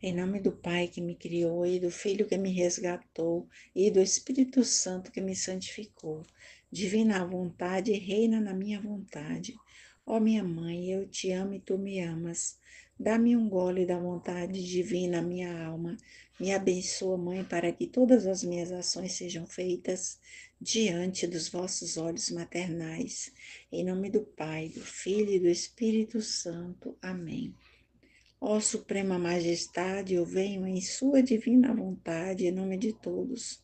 Em nome do Pai que me criou, e do Filho que me resgatou, e do Espírito Santo que me santificou. Divina vontade, reina na minha vontade. Ó minha mãe, eu te amo e tu me amas. Dá-me um gole da vontade divina, minha alma. Me abençoa, Mãe, para que todas as minhas ações sejam feitas diante dos vossos olhos maternais. Em nome do Pai, do Filho e do Espírito Santo. Amém. Ó Suprema Majestade, eu venho em Sua divina vontade, em nome de todos,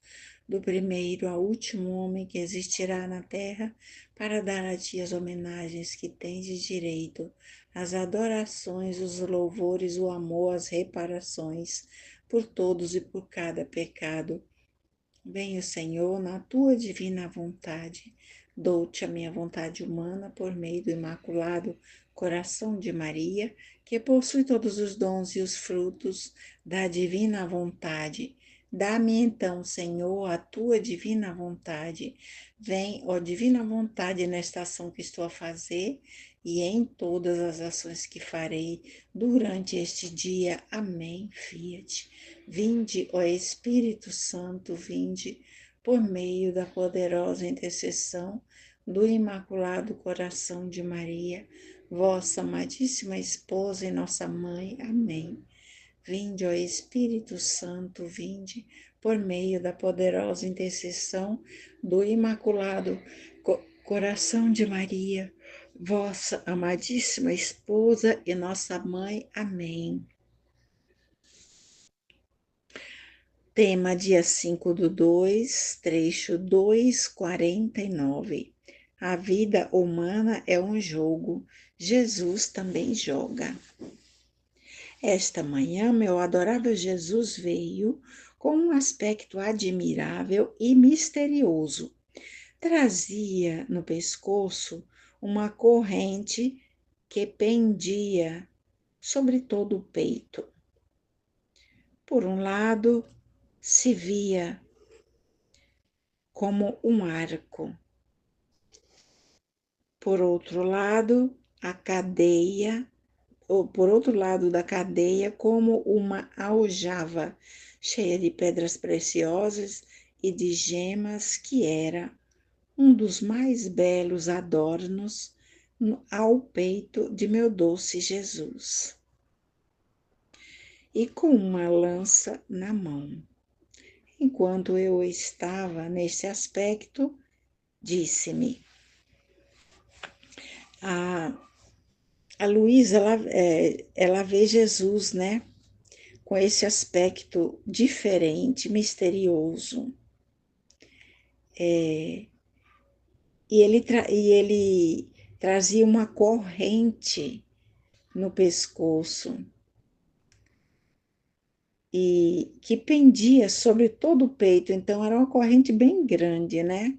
do primeiro ao último homem que existirá na terra, para dar a Ti as homenagens que tens de direito, as adorações, os louvores, o amor, as reparações, por todos e por cada pecado. Venha, Senhor, na tua divina vontade. Dou-te a minha vontade humana por meio do imaculado coração de Maria, que possui todos os dons e os frutos da divina vontade. Dá-me então, Senhor, a tua divina vontade. Vem, ó divina vontade, nesta ação que estou a fazer e em todas as ações que farei durante este dia. Amém. Fiat. Vinde, ó Espírito Santo, vinde, por meio da poderosa intercessão do Imaculado Coração de Maria, vossa amadíssima esposa e nossa mãe. Amém. Vinde, ó Espírito Santo, vinde, por meio da poderosa intercessão do Imaculado Coração de Maria, vossa amadíssima esposa e nossa mãe. Amém. Tema dia 5/2, trecho 2:49. A vida humana é um jogo, Jesus também joga. Esta manhã, meu adorável Jesus veio com um aspecto admirável e misterioso. Trazia no pescoço uma corrente que pendia sobre todo o peito. Por um lado, se via como um arco. Por outro lado, a cadeia, ou por outro lado da cadeia, como uma aljava cheia de pedras preciosas e de gemas, que era um dos mais belos adornos ao peito de meu doce Jesus. E com uma lança na mão. Enquanto eu estava nesse aspecto, disse-me: a Luísa, ela vê Jesus, né? Com esse aspecto diferente, misterioso. E ele trazia uma corrente no pescoço e que pendia sobre todo o peito, então era uma corrente bem grande, né?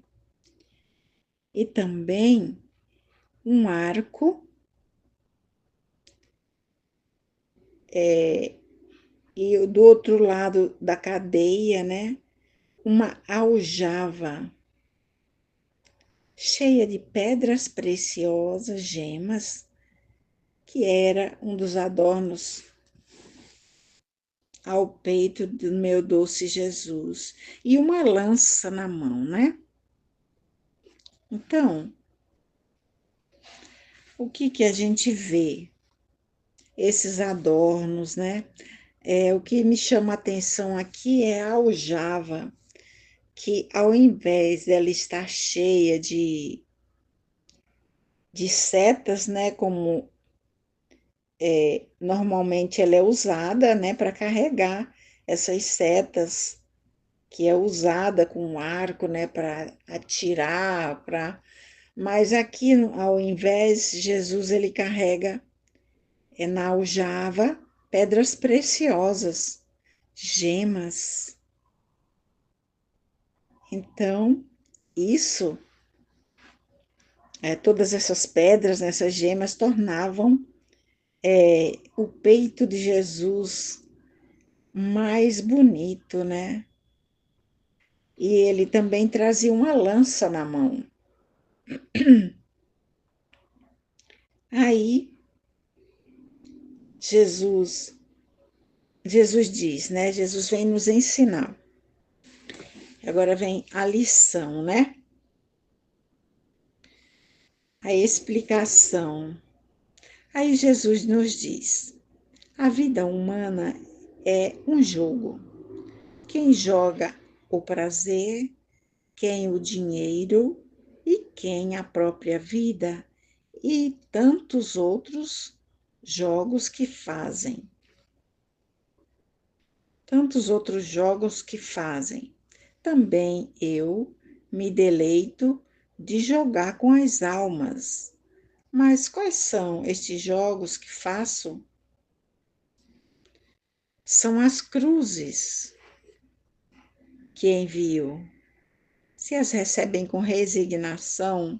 E também um arco e do outro lado da cadeia, né? Uma aljava cheia de pedras preciosas, gemas, que era um dos adornos ao peito do meu doce Jesus, e uma lança na mão, né? Então, o que que a gente vê? Esses adornos, né? O que me chama a atenção aqui é a aljava, que ao invés dela estar cheia de setas, né? Como normalmente ela é usada, né? Para carregar essas setas, que é usada com um arco, né? Para atirar, para. Mas aqui, ao invés, Jesus ele carrega na aljava pedras preciosas, gemas. Então, isso, todas essas pedras, essas gemas, tornavam o peito de Jesus mais bonito, né? E ele também trazia uma lança na mão. Aí, Jesus Jesus diz, né? Jesus vem nos ensinar. Agora vem a lição, né? A explicação. Aí Jesus nos diz: a vida humana é um jogo. Quem joga o prazer, quem o dinheiro e quem a própria vida e tantos outros jogos que fazem. Tantos outros jogos que fazem. Também eu me deleito de jogar com as almas. Mas quais são estes jogos que faço? São as cruzes que envio. Se as recebem com resignação,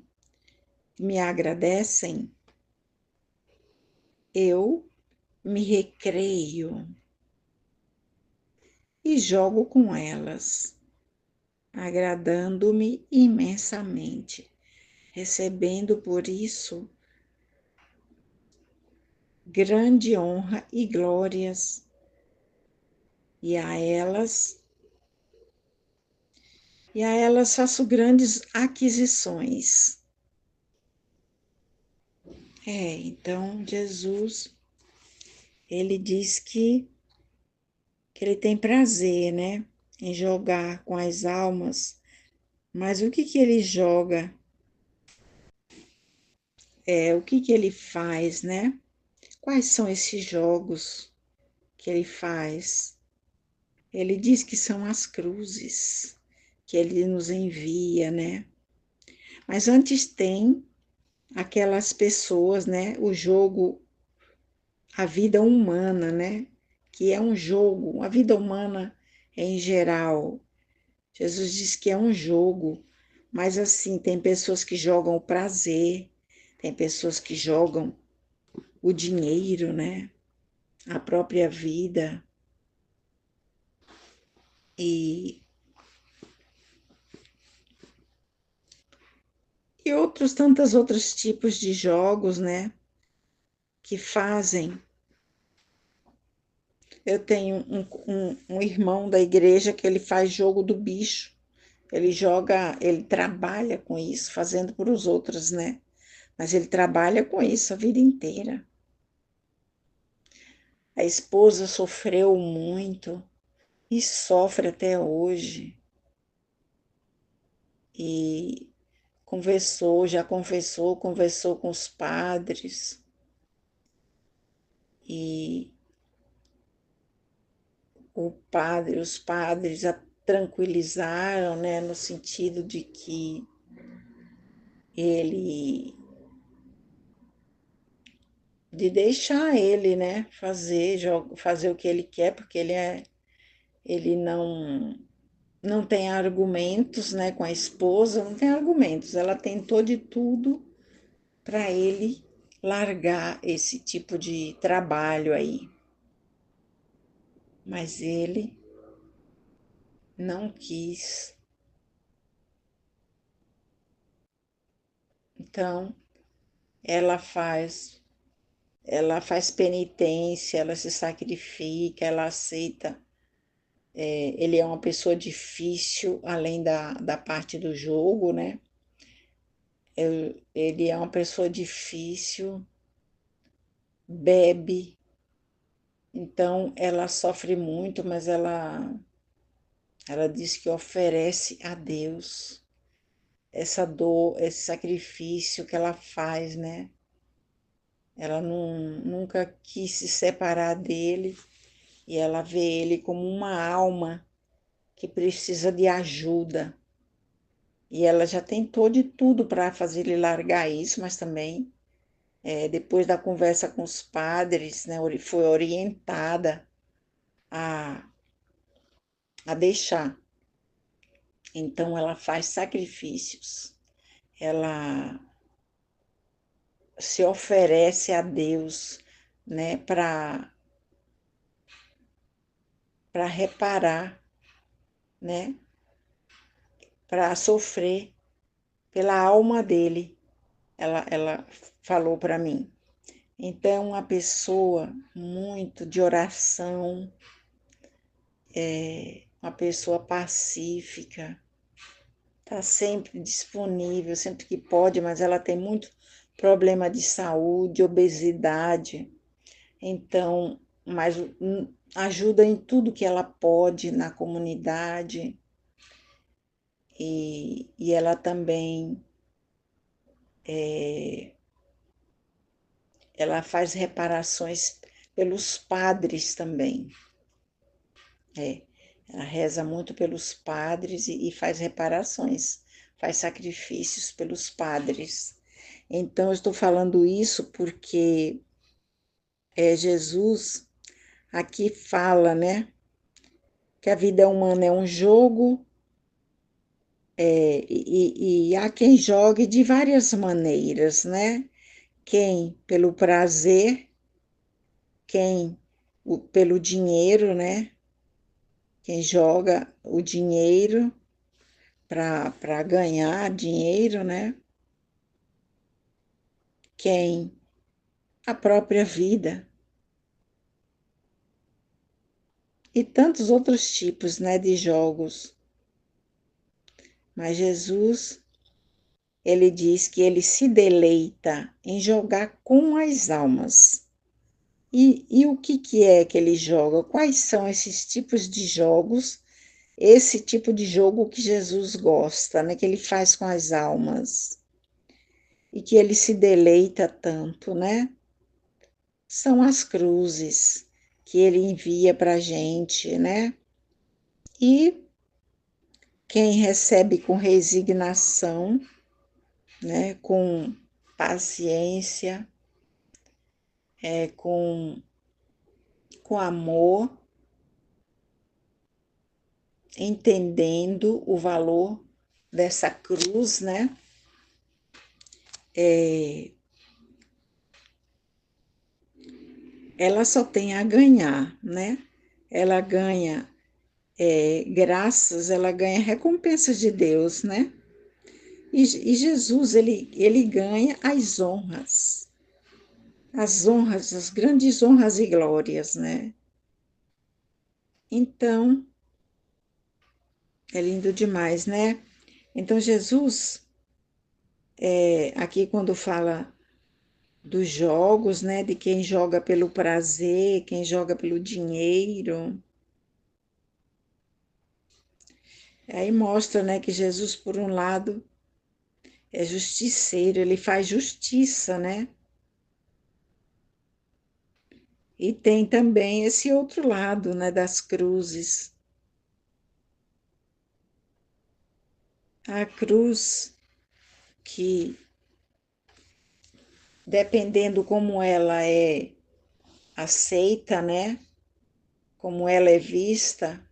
me agradecem, eu me recreio e jogo com elas, agradando-me imensamente, recebendo por isso grande honra e glórias, e a elas faço grandes aquisições. Então Jesus, ele diz que ele tem prazer, né, em jogar com as almas, mas o que ele joga? O que ele faz, né? Quais são esses jogos que ele faz? Ele diz que são as cruzes que ele nos envia, né? Mas antes tem aquelas pessoas, né? O jogo, a vida humana, né? Que é um jogo, a vida humana em geral. Jesus diz que é um jogo, mas assim, tem pessoas que jogam o prazer, tem pessoas que jogam o dinheiro, né? A própria vida. E, e outros, tantos outros tipos de jogos, né? Que fazem. Eu tenho um irmão da igreja que ele faz jogo do bicho. Ele joga, ele trabalha com isso, fazendo para os outros, né? Mas ele trabalha com isso a vida inteira. A esposa sofreu muito e sofre até hoje. E já conversou com os padres. E os padres a tranquilizaram, né, no sentido de que ele de deixar ele, né, fazer o que ele quer, porque ele não tem argumentos, né, com a esposa, não tem argumentos. Ela tentou de tudo para ele largar esse tipo de trabalho aí, mas ele não quis. Então, ela faz ela faz penitência, ela se sacrifica, ela aceita. Ele é uma pessoa difícil, além da parte do jogo, né? Ele é uma pessoa difícil, bebe, então ela sofre muito, mas ela diz que oferece a Deus essa dor, esse sacrifício que ela faz, né? Ela nunca quis se separar dele e ela vê ele como uma alma que precisa de ajuda. E ela já tentou de tudo para fazer ele largar isso, mas também, depois da conversa com os padres, né, foi orientada a, a deixar. Então, ela faz sacrifícios, ela se oferece a Deus, né, para reparar, né, para sofrer pela alma dele. Ela falou para mim. Então, uma pessoa muito de oração, uma pessoa pacífica, está sempre disponível, sempre que pode, mas ela tem muito problema de saúde, obesidade. Então, mas ajuda em tudo que ela pode na comunidade e ela também ela faz reparações pelos padres também. Ela reza muito pelos padres e faz reparações, faz sacrifícios pelos padres. Então, eu estou falando isso porque Jesus aqui fala, né, que a vida humana é um jogo, e há quem jogue de várias maneiras, né? Quem pelo prazer, quem pelo dinheiro, né? Quem joga o dinheiro para ganhar dinheiro, né? Quem a própria vida e tantos outros tipos, né, de jogos. Mas Jesus, ele diz que ele se deleita em jogar com as almas. E o que é que ele joga? Quais são esses tipos de jogos? Esse tipo de jogo que Jesus gosta, né, que ele faz com as almas e que ele se deleita tanto, né? São as cruzes que ele envia para a gente, né? E quem recebe com resignação, né? Com paciência, com amor, entendendo o valor dessa cruz, né? Ela só tem a ganhar, né? Ela ganha graças, ela ganha recompensas de Deus, né? E Jesus, ele ganha as honras, as grandes honras e glórias, né? Então, é lindo demais, né? Então, Jesus, aqui quando fala dos jogos, né? De quem joga pelo prazer, quem joga pelo dinheiro, aí mostra, né, que Jesus, por um lado, é justiceiro, ele faz justiça, né? E tem também esse outro lado, né, das cruzes. A cruz que, dependendo como ela é aceita, né, como ela é vista,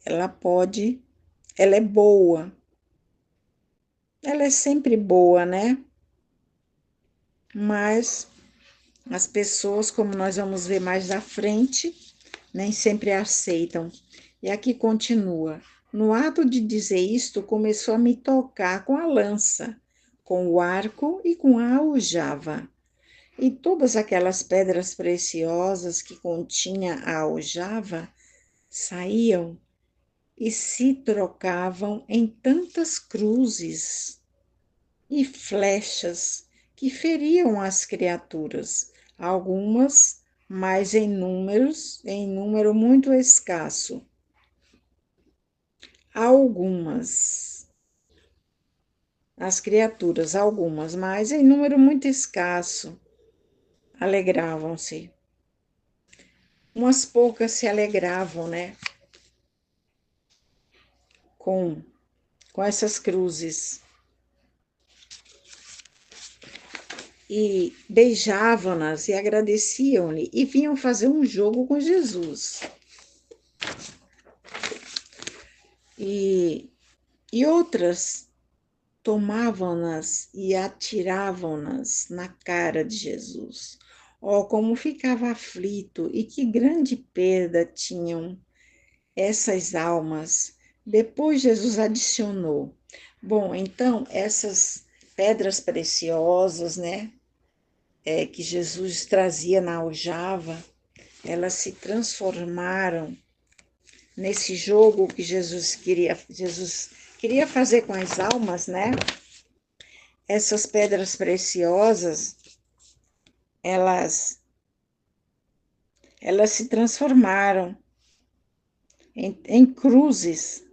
ela pode, ela é boa. Ela é sempre boa, né? Mas as pessoas, como nós vamos ver mais à frente, nem sempre aceitam. E aqui continua. No ato de dizer isto, começou a me tocar com a lança, com o arco e com a aljava. E todas aquelas pedras preciosas que continha a aljava saíam e se trocavam em tantas cruzes e flechas que feriam as criaturas, algumas mas em número muito escasso. Algumas, as criaturas, algumas, mas em número muito escasso, alegravam-se. Umas poucas se alegravam, né, com, com essas cruzes e beijavam-nas e agradeciam-lhe e vinham fazer um jogo com Jesus. E, e outras tomavam-nas e atiravam-nas na cara de Jesus. Oh, como ficava aflito e que grande perda tinham essas almas. Depois Jesus adicionou: bom, então essas pedras preciosas, né? que Jesus trazia na aljava, elas se transformaram nesse jogo que Jesus queria fazer com as almas, né? Essas pedras preciosas, elas, elas se transformaram em cruzes.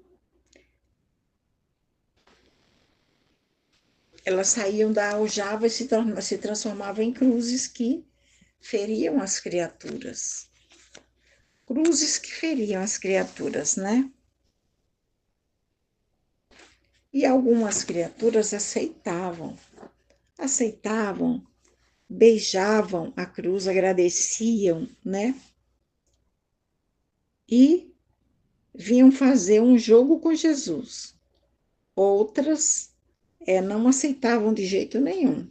Elas saíam da aljava e se transformavam em cruzes que feriam as criaturas. Cruzes que feriam as criaturas, né? E algumas criaturas aceitavam, beijavam a cruz, agradeciam, né? E vinham fazer um jogo com Jesus. Outras não aceitavam de jeito nenhum.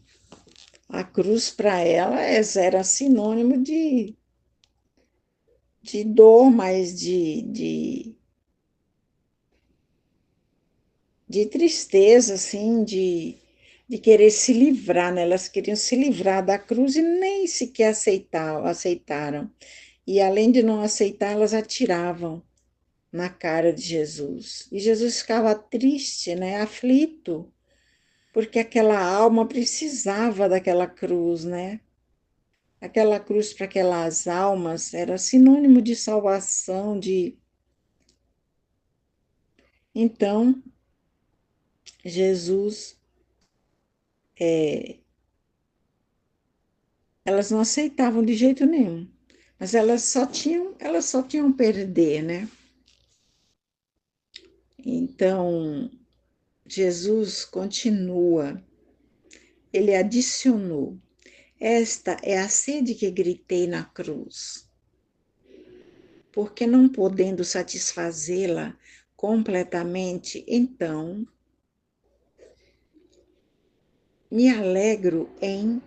A cruz para elas era sinônimo de dor, mas de tristeza, assim, de querer se livrar, né? Elas queriam se livrar da cruz e nem sequer aceitaram. E além de não aceitar, elas atiravam na cara de Jesus. E Jesus ficava triste, né? Aflito, porque aquela alma precisava daquela cruz, né? Aquela cruz para aquelas almas era sinônimo de salvação, de. Então, Jesus, elas não aceitavam de jeito nenhum, mas elas só tinham perder, né? Então, Jesus continua, ele adicionou: esta é a sede que gritei na cruz, porque não podendo satisfazê-la completamente, então me alegro em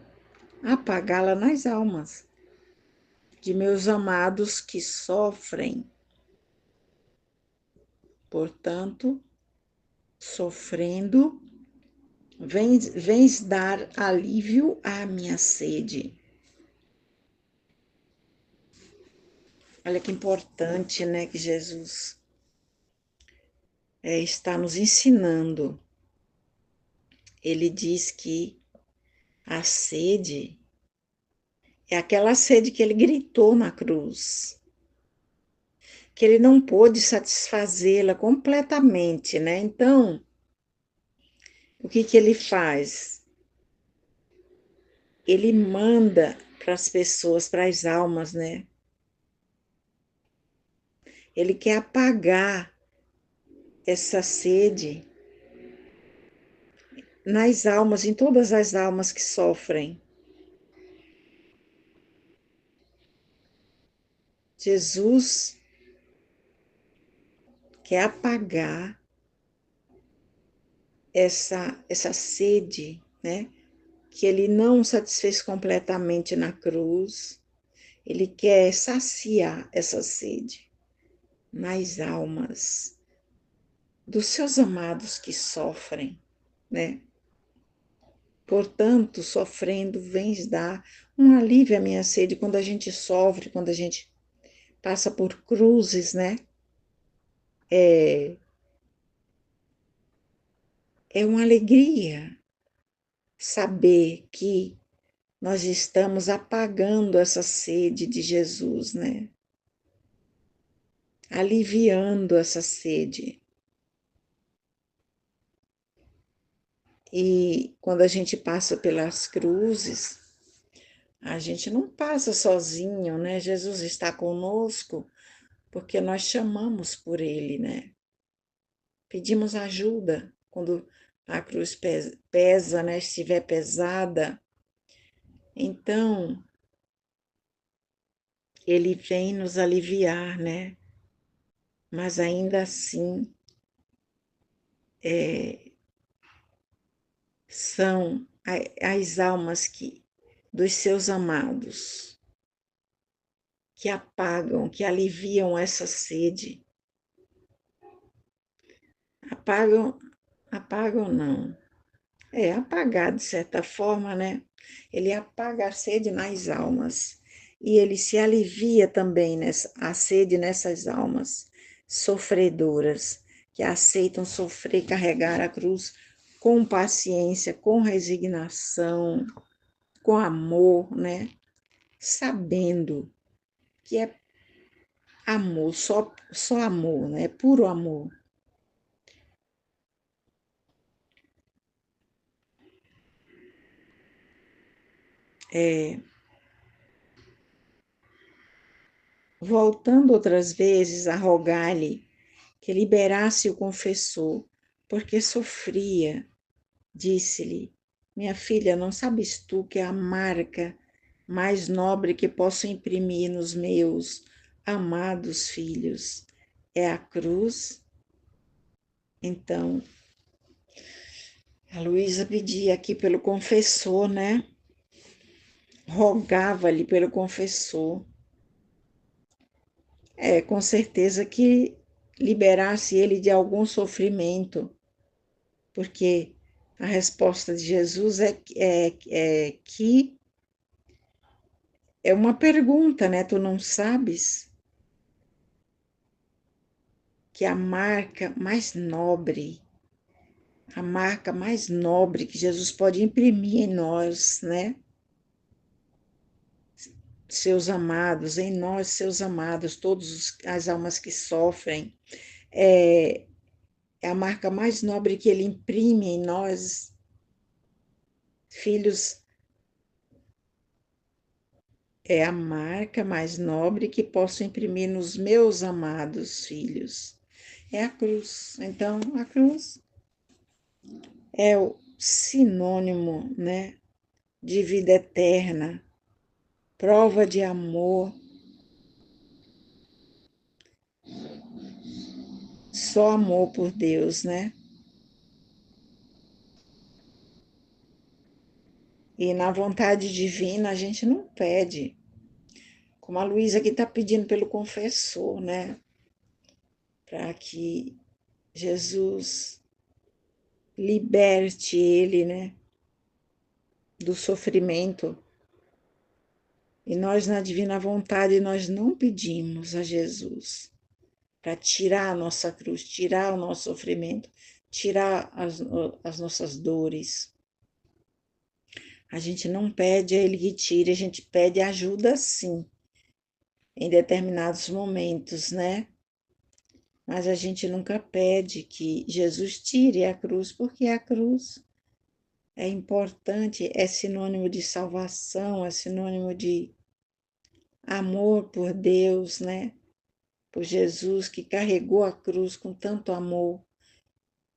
apagá-la nas almas de meus amados que sofrem. Portanto, sofrendo, vens dar alívio à minha sede. Olha que importante, né, que Jesus está nos ensinando. Ele diz que a sede é aquela sede que ele gritou na cruz, que ele não pôde satisfazê-la completamente, né? Então, o que ele faz? Ele manda para as pessoas, para as almas, né? Ele quer apagar essa sede nas almas, em todas as almas que sofrem. Jesus quer apagar essa sede, né? Que ele não satisfez completamente na cruz. Ele quer saciar essa sede nas almas dos seus amados que sofrem, né? Portanto, sofrendo, vens dar um alívio à minha sede quando a gente sofre, quando a gente passa por cruzes, né? É uma alegria saber que nós estamos apagando essa sede de Jesus, né? Aliviando essa sede. E quando a gente passa pelas cruzes, a gente não passa sozinho, né? Jesus está conosco porque nós chamamos por Ele, né? Pedimos ajuda quando a cruz pesa, né? Estiver pesada. Então, Ele vem nos aliviar, né? Mas ainda assim, são as almas dos seus amados que apagam, que aliviam essa sede. Apagam não. apagar de certa forma, né? Ele apaga a sede nas almas e ele se alivia também a sede nessas almas sofredoras que aceitam sofrer, carregar a cruz com paciência, com resignação, com amor, né? Sabendo que é amor, só amor, né? Puro amor. É, voltando outras vezes a rogar-lhe que liberasse o confessor, porque sofria. Disse-lhe: Minha filha, não sabes tu que a marca mais nobre que posso imprimir nos meus amados filhos é a cruz? Então, a Luísa pedia aqui pelo confessor, né? Rogava-lhe pelo confessor. Com certeza que liberasse ele de algum sofrimento, porque a resposta de Jesus é que é uma pergunta, né? Tu não sabes que a marca mais nobre que Jesus pode imprimir em nós, né? Seus amados, em nós, seus amados, todas as almas que sofrem, é, é a marca mais nobre que ele imprime em nós, filhos, é a marca mais nobre que posso imprimir nos meus amados filhos. É a cruz. Então, a cruz é o sinônimo, né, de vida eterna, prova de amor, só amor por Deus, né? E na vontade divina a gente não pede, como a Luísa aqui está pedindo pelo confessor, né? Para que Jesus liberte ele, né? Do sofrimento. E nós, na divina vontade, nós não pedimos a Jesus para tirar a nossa cruz, tirar o nosso sofrimento, tirar as nossas dores. A gente não pede a Ele que tire, a gente pede ajuda sim, em determinados momentos, né? Mas a gente nunca pede que Jesus tire a cruz, porque a cruz é importante, é sinônimo de salvação, é sinônimo de amor por Deus, né? Por Jesus que carregou a cruz com tanto amor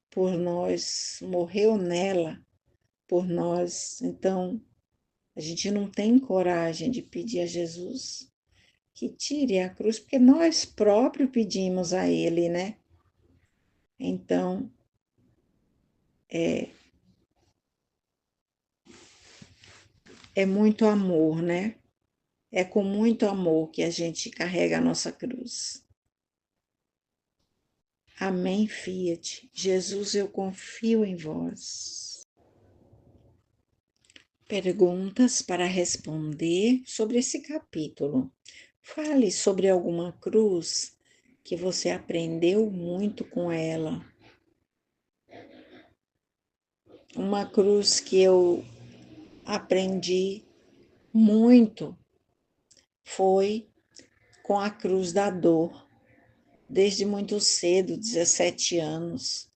por nós, morreu nela por nós. Então, a gente não tem coragem de pedir a Jesus que tire a cruz, porque nós próprios pedimos a Ele, né? Então, é muito amor, né? É com muito amor que a gente carrega a nossa cruz. Amém, Fiat. Jesus, eu confio em vós. Perguntas para responder sobre esse capítulo. Fale sobre alguma cruz que você aprendeu muito com ela. Uma cruz que eu aprendi muito foi com a cruz da dor. Desde muito cedo, 17 anos,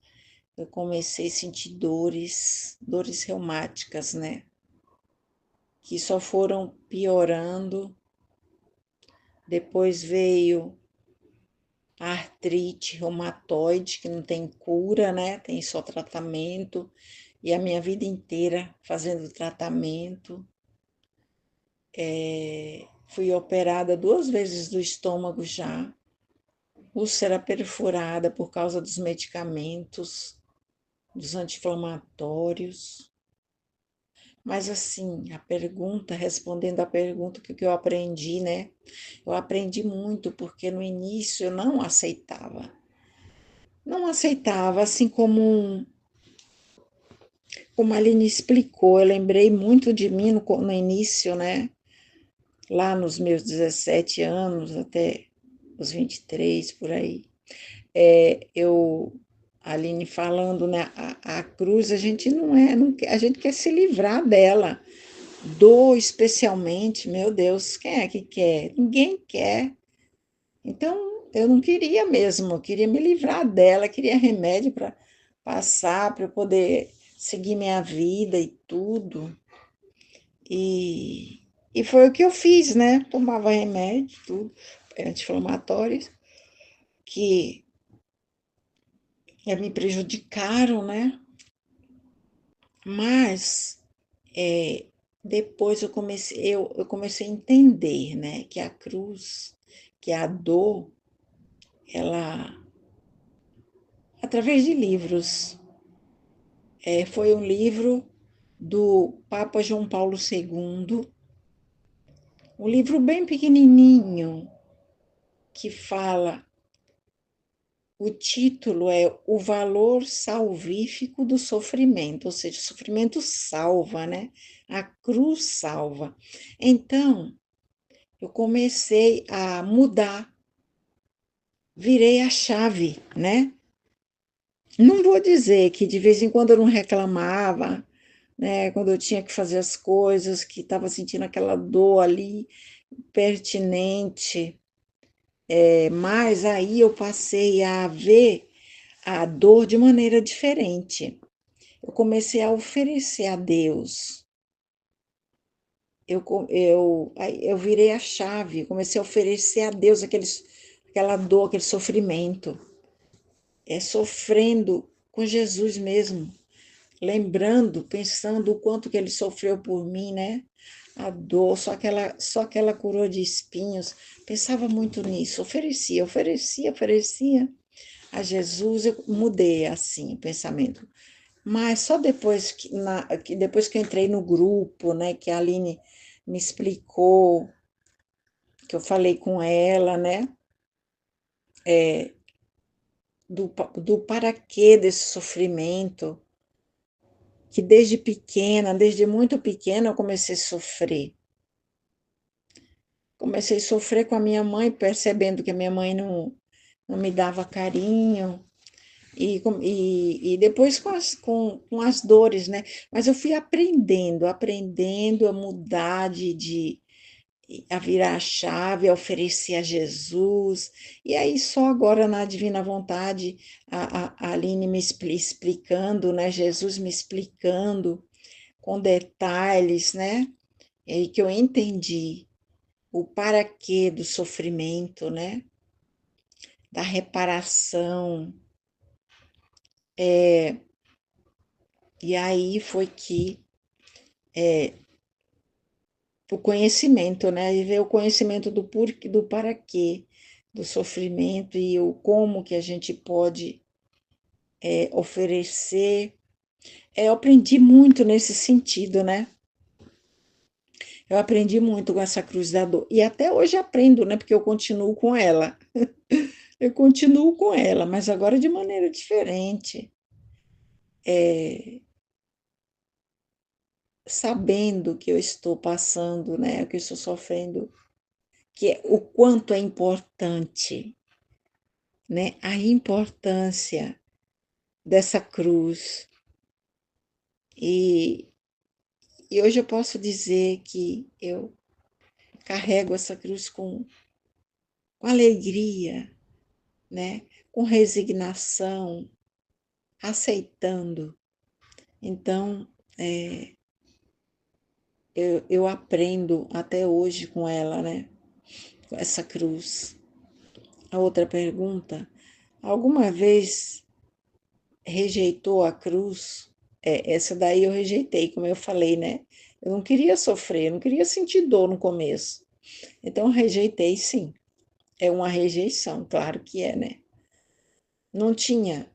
eu comecei a sentir dores reumáticas, né? Que só foram piorando. Depois veio a artrite reumatoide, que não tem cura, né? Tem só tratamento. E a minha vida inteira fazendo tratamento. Fui operada 2 vezes do estômago já. Úlcera perfurada por causa dos medicamentos, dos anti-inflamatórios. Mas assim, respondendo a pergunta que eu aprendi, né? Eu aprendi muito porque no início eu não aceitava. Não aceitava, assim como Como a Aline explicou, eu lembrei muito de mim no início, né? Lá nos meus 17 anos, até os 23 por aí. A Aline falando, né? A cruz, a gente a gente quer se livrar dela. Dor especialmente, meu Deus, quem é que quer? Ninguém quer. Então, eu não queria mesmo, eu queria me livrar dela, queria remédio para passar, para eu poder seguir minha vida e tudo. E, e foi o que eu fiz, né? Tomava remédio, tudo, anti-inflamatórios, que me prejudicaram, né? Mas depois eu comecei a entender, né, que a cruz, que a dor, ela, através de livros, foi um livro do Papa João Paulo II, um livro bem pequenininho, que fala, o título é O Valor Salvífico do Sofrimento, ou seja, o sofrimento salva, né? A cruz salva. Então, eu comecei a mudar, virei a chave, né? Não vou dizer que de vez em quando eu não reclamava, né? Quando eu tinha que fazer as coisas, que estava sentindo aquela dor ali pertinente, mas aí eu passei a ver a dor de maneira diferente. Eu comecei a oferecer a Deus. Eu virei a chave, comecei a oferecer a Deus aquela dor, aquele sofrimento. Sofrendo com Jesus mesmo, lembrando, pensando o quanto que ele sofreu por mim, né? A dor, só aquela coroa de espinhos. Pensava muito nisso, oferecia a Jesus. Eu mudei assim o pensamento. Mas só depois que eu entrei no grupo, né, que a Aline me explicou, que eu falei com ela, né, do para quê desse sofrimento, que desde pequena, desde muito pequena, eu comecei a sofrer. Comecei a sofrer com a minha mãe, percebendo que a minha mãe não me dava carinho, e depois com as dores, né? Mas eu fui aprendendo a mudar a virar a chave, a oferecer a Jesus. E aí, só agora na Divina Vontade, a Aline me explicando, né? Jesus me explicando com detalhes, né? E que eu entendi o para quê do sofrimento, né? Da reparação. E aí foi que o conhecimento, né? E ver o conhecimento do porquê, do para quê do sofrimento e o como que a gente pode oferecer. Eu aprendi muito nesse sentido, né? Eu aprendi muito com essa cruz da dor. E até hoje aprendo, né? Porque eu continuo com ela. Eu continuo com ela, mas agora de maneira diferente. Sabendo que eu estou passando, né? Que eu estou sofrendo, que é o quanto é importante, né? A importância dessa cruz. E, e hoje eu posso dizer que eu carrego essa cruz com alegria, né? Com resignação, aceitando. Então, eu aprendo até hoje com ela, né? Com essa cruz. A outra pergunta: alguma vez rejeitou a cruz? Essa daí eu rejeitei, como eu falei, né? Eu não queria sofrer, eu não queria sentir dor no começo. Então, eu rejeitei, sim. É uma rejeição, claro que é, né? Não tinha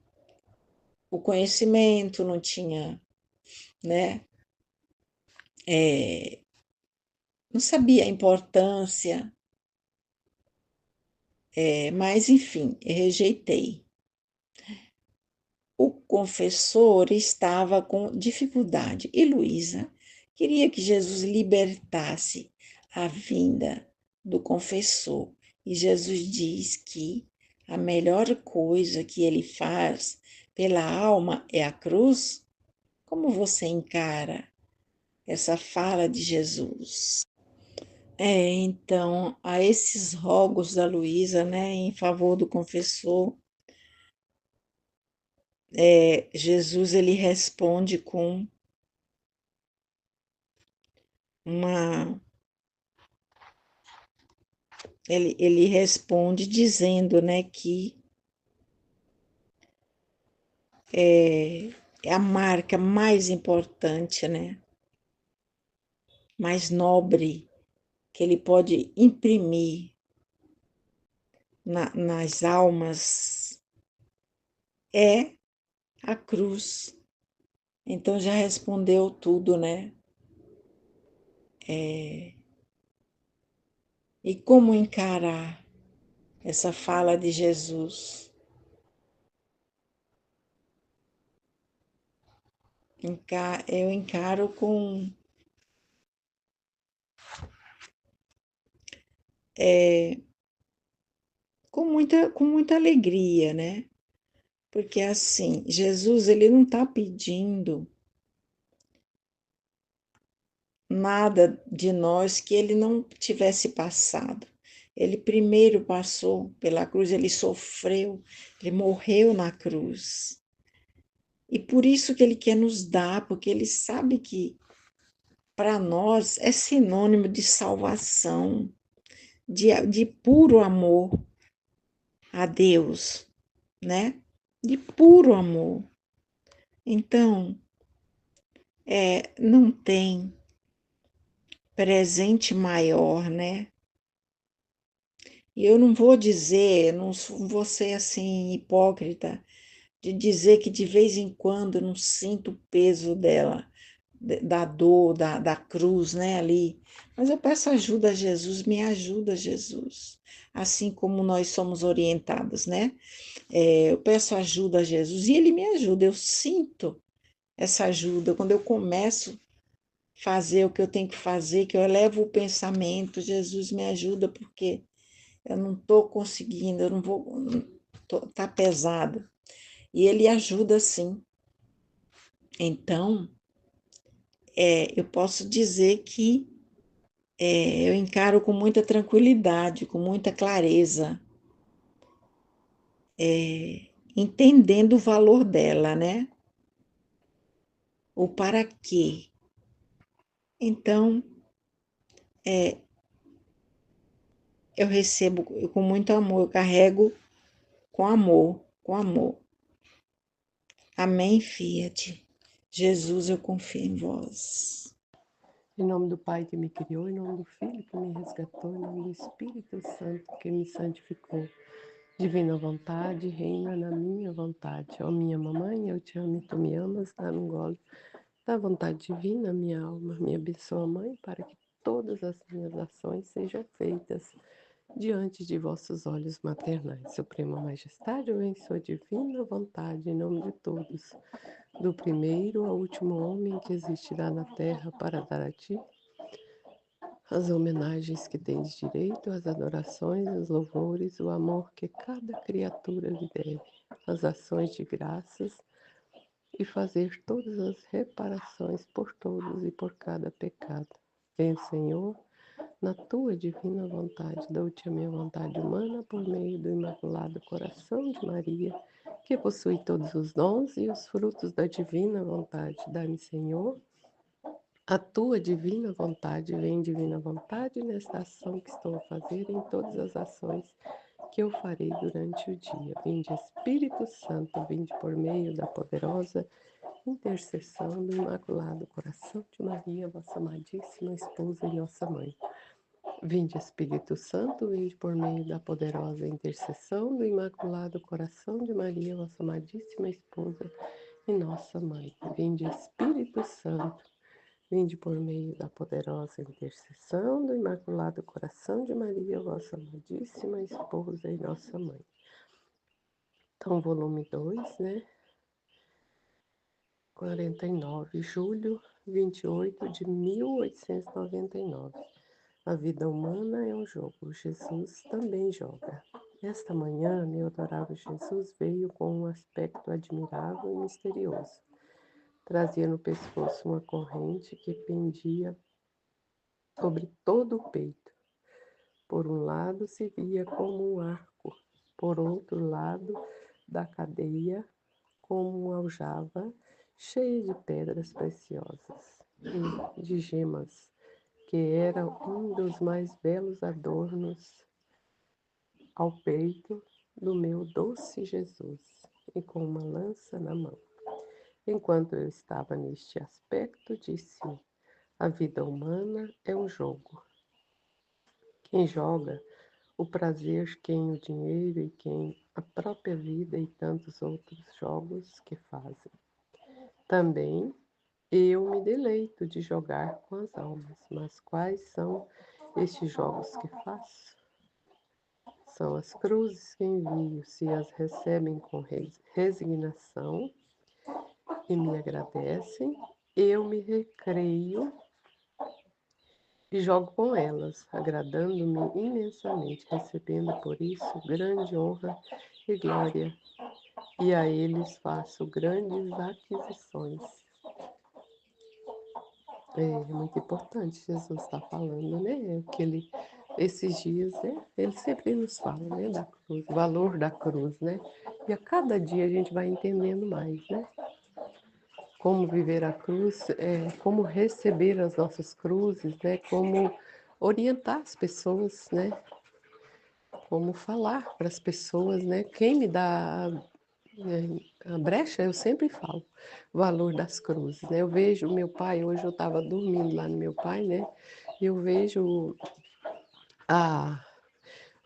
o conhecimento, não tinha, né? Não sabia a importância, mas enfim, eu rejeitei. confessor estava com dificuldade e Luísa queria que Jesus libertasse a vinda do confessor. E Jesus diz que a melhor coisa que ele faz pela alma é a cruz. Como você encara essa fala de Jesus? Então, a esses rogos da Luísa, né, em favor do confessor, Jesus ele responde com uma, ele responde dizendo, né, que é a marca mais importante, né, mais nobre que ele pode imprimir nas almas é a cruz. Então já respondeu tudo, né? E como encarar essa fala de Jesus? Eu encaro com muita alegria, né? Porque assim, Jesus ele não está pedindo nada de nós que ele não tivesse passado. Ele primeiro passou pela cruz, ele sofreu, ele morreu na cruz. E por isso que ele quer nos dar, porque ele sabe que para nós é sinônimo de salvação, de puro amor a Deus, né? De puro amor. Então, não tem presente maior, né? E eu não vou dizer, não vou ser assim hipócrita, de dizer que de vez em quando eu não sinto o peso dela, da dor, da cruz, né, ali. Mas eu peço ajuda a Jesus, me ajuda, Jesus. Assim como nós somos orientados, né? Eu peço ajuda a Jesus e ele me ajuda. Eu sinto essa ajuda quando eu começo a fazer o que eu tenho que fazer, que eu elevo o pensamento. Jesus me ajuda porque eu não estou conseguindo, eu não vou, tá pesado. E ele ajuda sim. Então, eu posso dizer que eu encaro com muita tranquilidade, com muita clareza, entendendo o valor dela, né? O para quê. Então, eu recebo com muito amor, eu carrego com amor, com amor. Amém, Fiat. Jesus, eu confio em vós. Em nome do Pai que me criou, em nome do Filho que me resgatou, em nome do Espírito Santo que me santificou. Divina vontade, reina na minha vontade. Ó minha mamãe, eu te amo e tu me amas, dá-me um gole da vontade divina, minha alma. Me abençoa, Mãe, para que todas as minhas ações sejam feitas diante de vossos olhos maternais. Suprema Majestade, eu venho sua divina vontade, em nome de todos, do primeiro ao último homem que existirá na terra, para dar a ti as homenagens que tens direito, as adorações, os louvores, o amor que cada criatura lhe deve, as ações de graças e fazer todas as reparações por todos e por cada pecado. Vem, Senhor, na tua divina vontade, dou-te a minha vontade humana por meio do Imaculado Coração de Maria, que possui todos os dons e os frutos da divina vontade. Dá-me, Senhor, a tua divina vontade. Vem, divina vontade, nesta ação que estou a fazer, em todas as ações que eu farei durante o dia. Vinde, Espírito Santo, vinde por meio da poderosa intercessão do Imaculado Coração de Maria, vossa amadíssima esposa e nossa mãe. Vinde, Espírito Santo, vinde por meio da poderosa intercessão do Imaculado Coração de Maria, vossa amadíssima esposa e nossa mãe. Vinde, Espírito Santo, vinde por meio da poderosa intercessão do Imaculado Coração de Maria, vossa amadíssima esposa e nossa mãe. Então, volume 2, né? 49, julho 28 de 1899. A vida humana é um jogo, Jesus também joga. Esta manhã, meu adorável Jesus veio com um aspecto admirável e misterioso. Trazia no pescoço uma corrente que pendia sobre todo o peito. Por um lado se via como um arco, por outro lado da cadeia como uma aljava cheia de pedras preciosas e de gemas, que era um dos mais belos adornos ao peito do meu doce Jesus, e com uma lança na mão. Enquanto eu estava neste aspecto, disse: a vida humana é um jogo. Quem joga o prazer, quem o dinheiro e quem a própria vida e tantos outros jogos que fazem. Também eu me deleito de jogar com as almas, mas quais são estes jogos que faço? São as cruzes que envio, se as recebem com resignação e me agradecem, eu me recreio e jogo com elas, agradando-me imensamente, recebendo por isso grande honra e glória, e a eles faço grandes aquisições. É muito importante Jesus está falando, né? Que ele, esses dias, né? Ele sempre nos fala, né? Da cruz, o valor da cruz, né? E a cada dia a gente vai entendendo mais, né? Como viver a cruz, como receber as nossas cruzes, né? Como orientar as pessoas, né? Como falar para as pessoas, né? Quem me dá a brecha, eu sempre falo, o valor das cruzes, né? Eu vejo o meu pai, hoje eu estava dormindo lá no meu pai, né? E eu vejo a,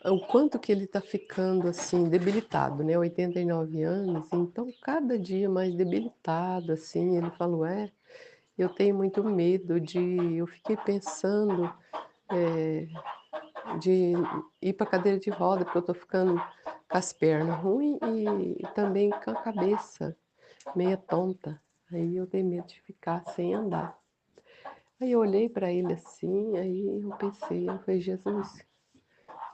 o quanto que ele está ficando, assim, debilitado, né? 89 anos, então cada dia mais debilitado, assim, ele falou, eu tenho muito medo eu fiquei pensando de ir para cadeira de roda, porque eu estou ficando com as pernas ruins e também com a cabeça meia tonta. Aí eu tenho medo de ficar sem andar. Aí eu olhei para ele assim, aí eu pensei, eu falei, Jesus,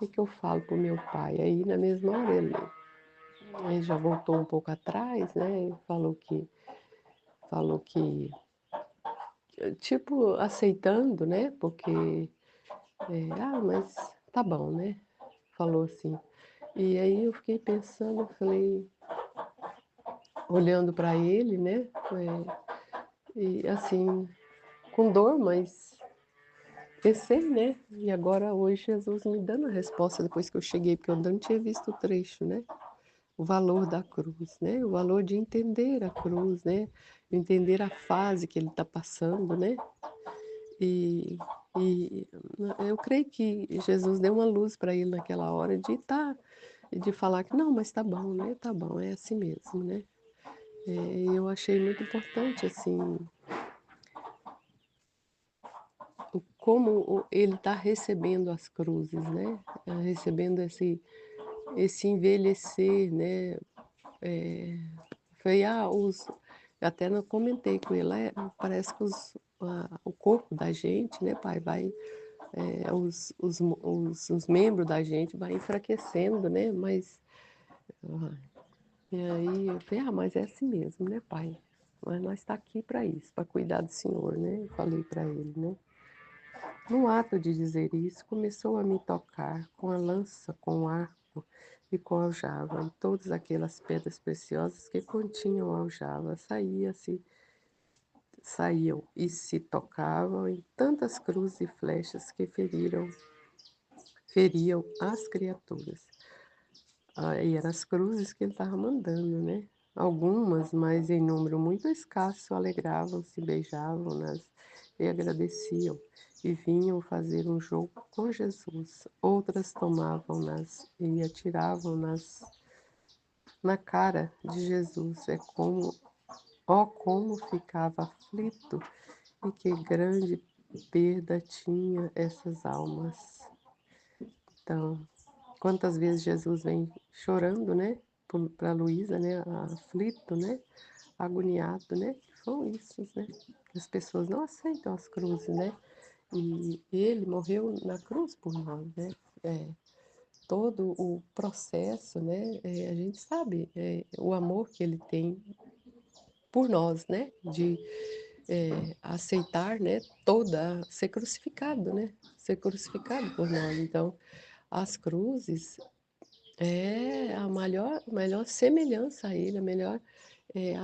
o que eu falo pro meu pai? Aí na mesma hora ele já voltou um pouco atrás, né? Falou que tipo aceitando, né? Porque mas tá bom, né? Falou assim. E aí eu fiquei pensando, eu falei, olhando para ele, né? E assim, com dor, mas pensei, né? E agora hoje Jesus me dando a resposta depois que eu cheguei, porque eu não tinha visto o trecho, né? O valor da cruz, né? O valor de entender a cruz, né? Entender a fase que ele está passando, né? E, e eu creio que Jesus deu uma luz para ele naquela hora de falar que não, mas tá bom, né? Tá bom, é assim mesmo, né? Eu achei muito importante assim como ele está recebendo as cruzes, né? Recebendo esse envelhecer, né? Foi, até não comentei com ele, parece que o corpo da gente, né, pai, vai, os membros da gente vai enfraquecendo, né, mas, e aí eu falei, mas é assim mesmo, né, pai, mas nós está aqui para isso, para cuidar do Senhor, né, eu falei para ele, né. No ato de dizer isso, começou a me tocar com a lança, com o arco e com a aljava, e todas aquelas pedras preciosas que continham a aljava saíam e se tocavam em tantas cruzes e flechas que feriam as criaturas. E eram as cruzes que ele estava mandando, né? Algumas, mas em número muito escasso, alegravam-se, beijavam-nas e agradeciam, e vinham fazer um jogo com Jesus. Outras tomavam-nas e atiravam-nas na cara de Jesus. Como ficava aflito e que grande perda tinha essas almas. Então, quantas vezes Jesus vem chorando, né, para Luísa, né, aflito, né, agoniado, né, são isso, né? As pessoas não aceitam as cruzes, né? E ele morreu na cruz por nós, né? Todo o processo, né? A gente sabe o amor que ele tem por nós, né? De aceitar, né? Ser crucificado, né? Ser crucificado por nós. Então, as cruzes é a melhor semelhança a ele, a melhor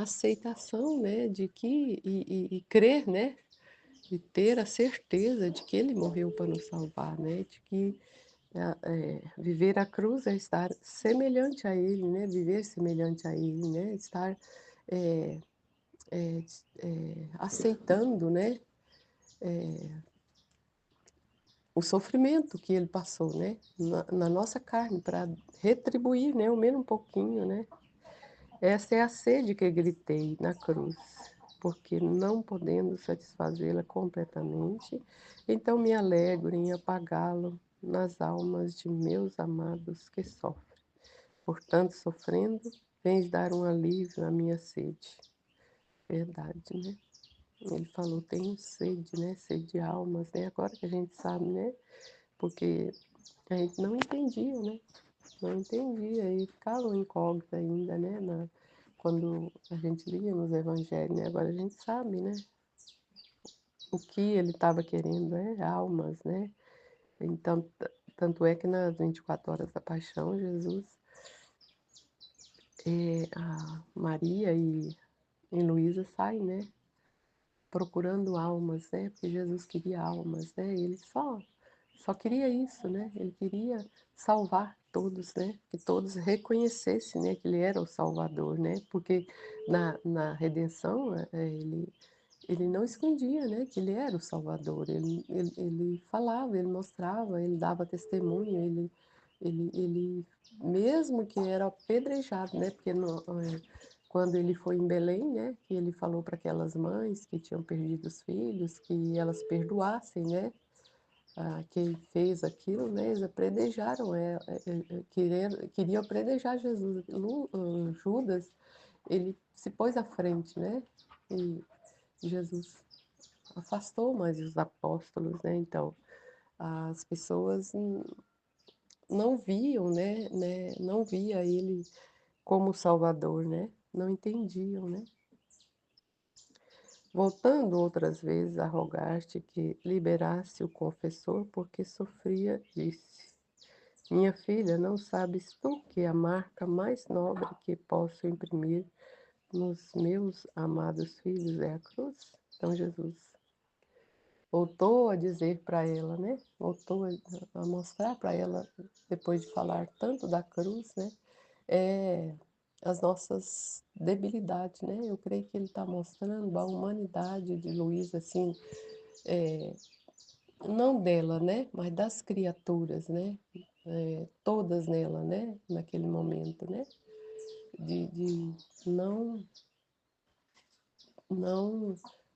aceitação, né? De que e crer, né? E ter a certeza de que ele morreu para nos salvar, né? De que viver a cruz é estar semelhante a ele, né? Viver semelhante a ele, né? Estar é, aceitando, né? O sofrimento que ele passou, né? Na nossa carne, para retribuir, né? O menos um pouquinho, né? Essa é a sede que eu gritei na cruz, porque não podendo satisfazê-la completamente, então me alegro em apagá-lo nas almas de meus amados que sofrem. Portanto, sofrendo, vens dar um alívio à minha sede. Verdade, né? Ele falou, tenho sede, né? Sede de almas, né? Agora que a gente sabe, né? Porque a gente não entendia, né? Não entendia e ficava um incógnito ainda, né? Quando a gente lia nos evangelhos, né? Agora a gente sabe, né? O que ele estava querendo, né? Almas, né? Então, tanto é que nas 24 horas da paixão, Jesus, a Maria e Luísa saem, né? Procurando almas, né? Porque Jesus queria almas, né? E ele só queria isso, né? Ele queria salvar todos, né? Que todos reconhecessem, né? Que ele era o Salvador, né? Porque na redenção ele não escondia, né? Que ele era o Salvador. Ele falava, ele mostrava, ele dava testemunho, ele mesmo que era apedrejado, né? Porque quando ele foi em Belém, né, que ele falou para aquelas mães que tinham perdido os filhos, que elas perdoassem, né, quem fez aquilo, né, eles apedrejaram, queriam apedrejar Jesus. Judas, ele se pôs à frente, né, e Jesus afastou mais os apóstolos, né, então as pessoas não viam, não via ele como Salvador, né, não entendiam, né. Voltando outras vezes a rogar-te que liberasse o confessor, porque sofria, disse: Minha filha, não sabes tu que a marca mais nobre que posso imprimir nos meus amados filhos é a cruz? Então Jesus voltou a dizer para ela, né? Voltou a mostrar para ela, depois de falar tanto da cruz, né? É, as nossas debilidades, né? Eu creio que ele está mostrando a humanidade de Luísa, assim, não dela, né? Mas das criaturas, né? Todas nela, né? Naquele momento, né? De não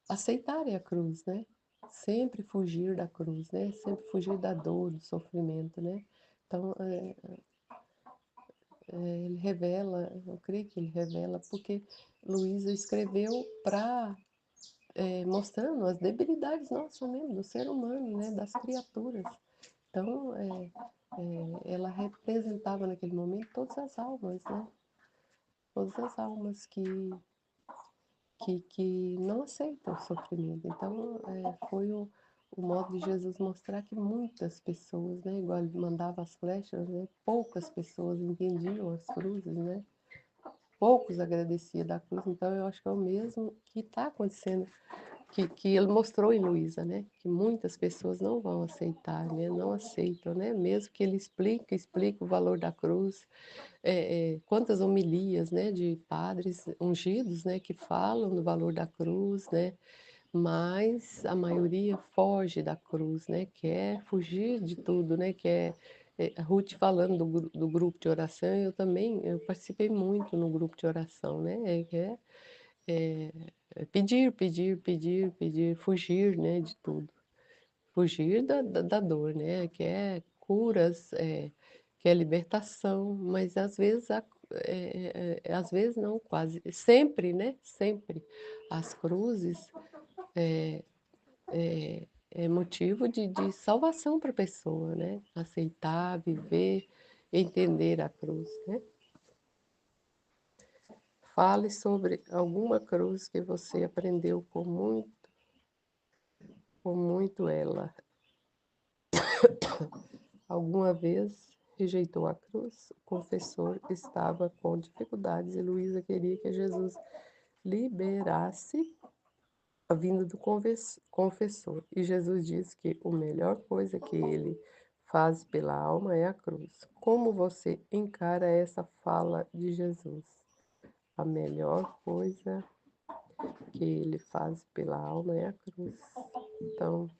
aceitarem a cruz, né? Sempre fugir da cruz, né? Sempre fugir da dor, do sofrimento, né? Então, ele revela, eu creio que ele revela, porque Luísa escreveu para mostrando as debilidades nossas mesmo, do ser humano, né? Das criaturas. Então, ela representava naquele momento todas as almas, né? Todas as almas que não aceitam o sofrimento. Então, foi o modo de Jesus mostrar que muitas pessoas, né? Igual ele mandava as flechas, né? Poucas pessoas entendiam as cruzes, né? Poucos agradeciam da cruz. Então, eu acho que é o mesmo que está acontecendo que ele mostrou em Luísa, né? Que muitas pessoas não vão aceitar, né? Não aceitam, né? Mesmo que ele explique o valor da cruz, quantas homilias, né? De padres ungidos, né? Que falam do valor da cruz, né? Mas a maioria foge da cruz, né? Quer fugir de tudo, né? A Ruth falando do grupo de oração, eu participei muito no grupo de oração, né? É, pedir, pedir, pedir, pedir, fugir, né, de tudo. Fugir da dor, né, que é curas, que é libertação, mas às vezes às vezes não, quase, sempre, né? Sempre as cruzes é, é motivo de salvação para a pessoa, né? Aceitar, viver, entender a cruz, né? Fale sobre alguma cruz que você aprendeu com muito ela. Alguma vez rejeitou a cruz? O confessor estava com dificuldades e Luísa queria que Jesus liberasse a vinda do confessor. E Jesus disse que a melhor coisa que ele faz pela alma é a cruz. Como você encara essa fala de Jesus? A melhor coisa que ele faz pela alma é a cruz. Então,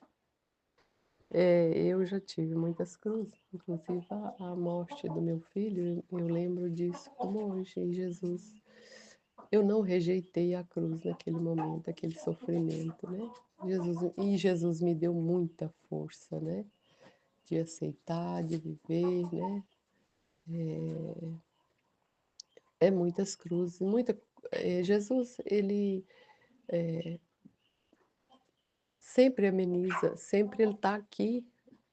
eu já tive muitas cruzes, inclusive a morte do meu filho, eu lembro disso como hoje, em Jesus. Eu não rejeitei a cruz naquele momento, aquele sofrimento, né? Jesus me deu muita força, né? De aceitar, de viver, né? Muitas cruzes, Jesus, ele sempre ameniza, sempre ele está aqui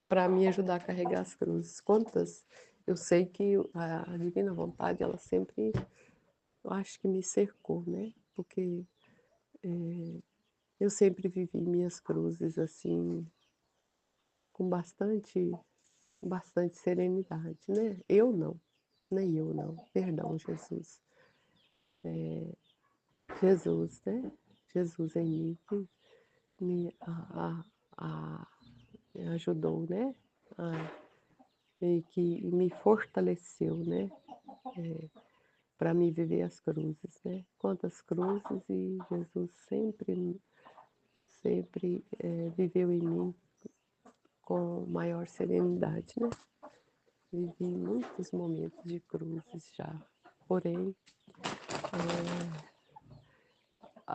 para me ajudar a carregar as cruzes. Quantas eu sei que a divina vontade, ela sempre, eu acho que me cercou, né? Porque eu sempre vivi minhas cruzes assim, com bastante serenidade, né? Eu não, nem eu não, perdão, Jesus. Jesus, né? Jesus em mim que me ajudou, né? E que me fortaleceu, né? Para me viver as cruzes, né? Quantas cruzes e Jesus sempre viveu em mim com maior serenidade, né? Vivi muitos momentos de cruzes já, porém,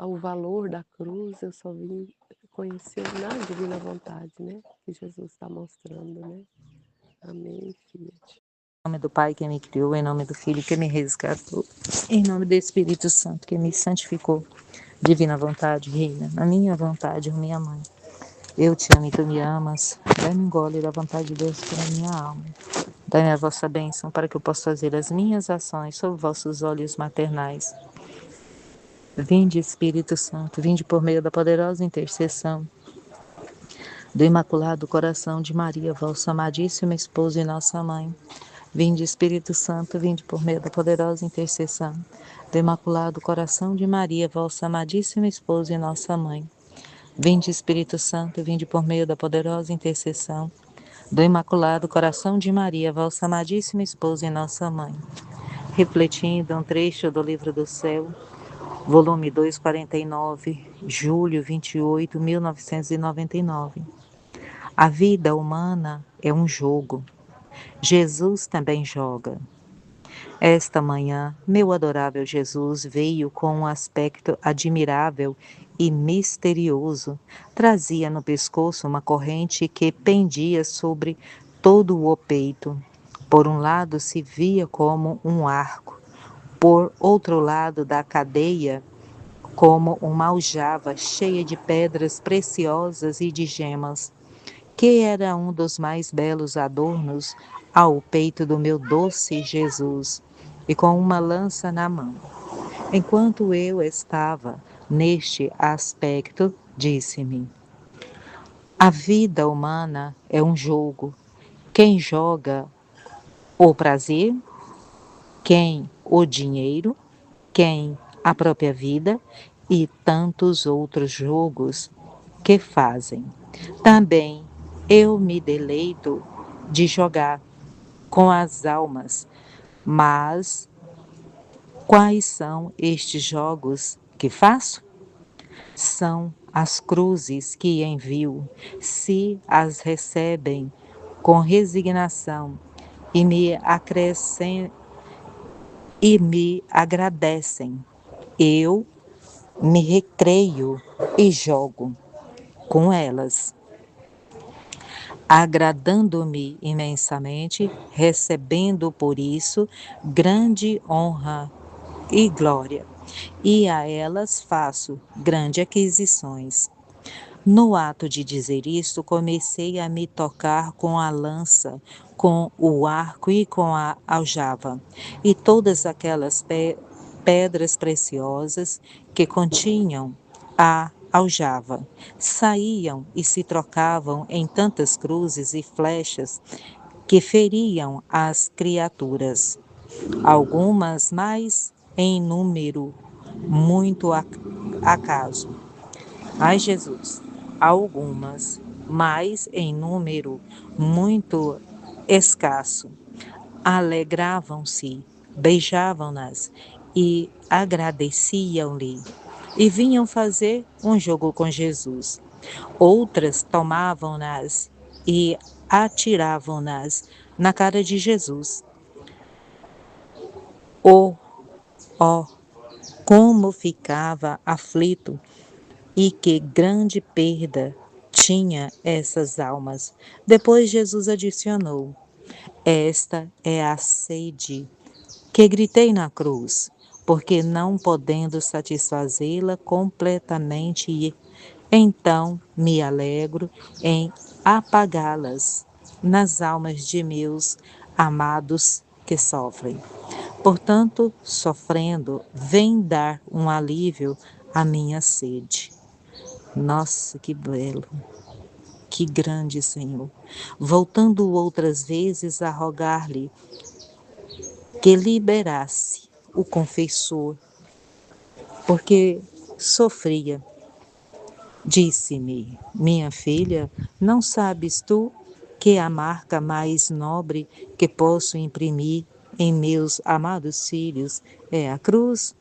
o valor da cruz eu só vim conhecer na divina vontade, né? Que Jesus está mostrando, né? Amém, Fiat. Em nome do Pai que me criou, em nome do Filho que me resgatou, em nome do Espírito Santo que me santificou. Divina vontade, reina, a minha vontade, minha mãe. Eu te amo e tu me amas. Dai-me um gole da vontade de Deus para minha alma. Dai-me a vossa bênção para que eu possa fazer as minhas ações sob vossos olhos maternais. Vinde, Espírito Santo, vinde por meio da poderosa intercessão do Imaculado Coração de Maria, vossa amadíssima esposa e nossa mãe. Vinde, Espírito Santo, vinde por meio da poderosa intercessão do Imaculado Coração de Maria, vossa amadíssima esposa e nossa mãe. Vinde, Espírito Santo, vinde por meio da poderosa intercessão do Imaculado Coração de Maria, vossa amadíssima esposa e nossa mãe. Refletindo um trecho do Livro do Céu, volume 249, julho 28, 1999. A vida humana é um jogo. Jesus também joga. Esta manhã, meu adorável Jesus veio com um aspecto admirável e misterioso. Trazia no pescoço uma corrente que pendia sobre todo o peito. Por um lado se via como um arco, por outro lado da cadeia, como uma aljava cheia de pedras preciosas e de gemas, que era um dos mais belos adornos ao peito do meu doce Jesus, e com uma lança na mão. Enquanto eu estava neste aspecto, disse-me: a vida humana é um jogo. Quem joga o prazer, quem o dinheiro, quem a própria vida e tantos outros jogos que fazem. Também eu me deleito de jogar com as almas, mas quais são estes jogos que faço? São as cruzes que envio, se as recebem com resignação e me agradecem. Eu me recreio e jogo com elas. agradando-me imensamente, recebendo por isso grande honra e glória, e a elas faço grandes aquisições. No ato de dizer isto, comecei a me tocar com a lança, com o arco e com a aljava, e todas aquelas pedras preciosas que continham a aljava saíam e se trocavam em tantas cruzes e flechas que feriam as criaturas, algumas mais em número, muito acaso. Ai, Jesus, algumas, mas em número muito escasso, alegravam-se, beijavam-nas e agradeciam-lhe, e vinham fazer um jogo com Jesus. Outras tomavam-nas e atiravam-nas na cara de Jesus. Oh, oh, como ficava aflito! E que grande perda tinha essas almas. Depois Jesus adicionou: esta é a sede que gritei na cruz, porque não podendo satisfazê-la completamente, então me alegro em apagá-las nas almas de meus amados que sofrem. Portanto, sofrendo, vem dar um alívio à minha sede. Nossa, que belo, que grande Senhor. Voltando outras vezes a rogar-lhe que liberasse o confessor, porque sofria. Disse-me: minha filha, não sabes tu que a marca mais nobre que posso imprimir em meus amados filhos é a cruz?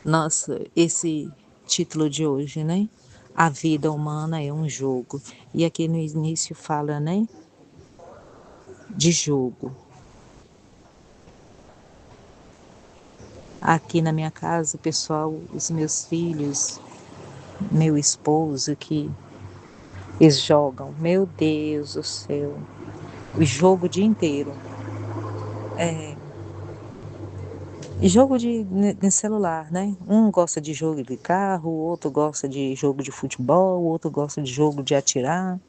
Nossa, esse título de hoje, né? A vida humana é um jogo. E aqui no início fala, né? De jogo. Aqui na minha casa, pessoal, os meus filhos, meu esposo, que eles jogam, meu Deus do céu, o jogo o dia inteiro. E jogo de celular, né? Um gosta de jogo de carro, o outro gosta de jogo de futebol, o outro gosta de jogo de atirar.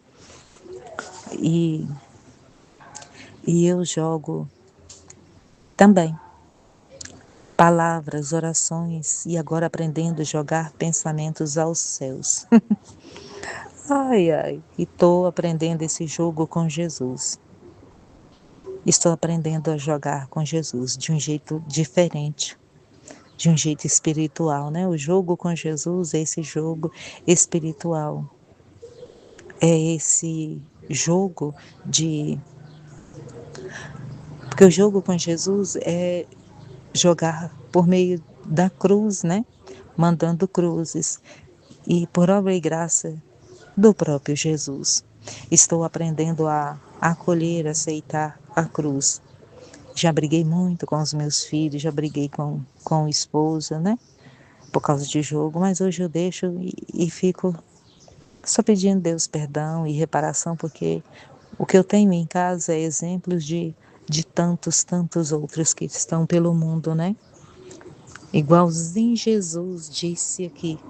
E, e eu jogo também palavras, orações e agora aprendendo a jogar pensamentos aos céus. Ai, ai, e estou aprendendo esse jogo com Jesus. Estou aprendendo a jogar com Jesus de um jeito diferente, de um jeito espiritual, né? O jogo com Jesus é esse jogo espiritual. É esse jogo de. Porque o jogo com Jesus é jogar por meio da cruz, né? Mandando cruzes. E por obra e graça do próprio Jesus. Estou aprendendo a acolher, aceitar a cruz. Já briguei muito com os meus filhos, já briguei com a esposa, né? Por causa de jogo, mas hoje eu deixo e fico só pedindo a Deus perdão e reparação, porque o que eu tenho em casa é exemplos de tantos, tantos outros que estão pelo mundo, né? Igualzinho Jesus disse aqui,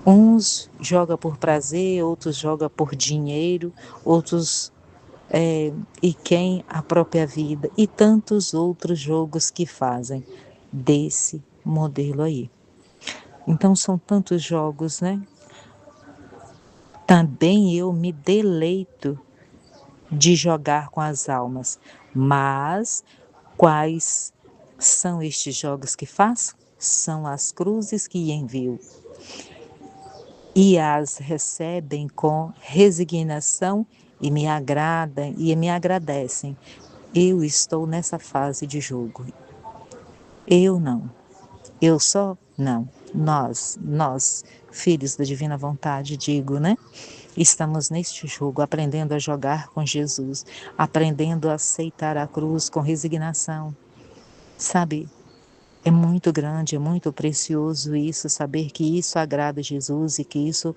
uns jogam por prazer, outros jogam por dinheiro, outros e quem a própria vida e tantos outros jogos que fazem desse modelo aí. Então são tantos jogos, né? Também eu me deleito de jogar com as almas, mas quais são estes jogos que faço? São as cruzes que envio e as recebem com resignação e me agradam e me agradecem. Eu estou nessa fase de jogo. Eu não. Eu só não. Nós, filhos da divina vontade, digo, né? Estamos neste jogo, aprendendo a jogar com Jesus, aprendendo a aceitar a cruz com resignação. Sabe, é muito grande, é muito precioso isso, saber que isso agrada a Jesus e que isso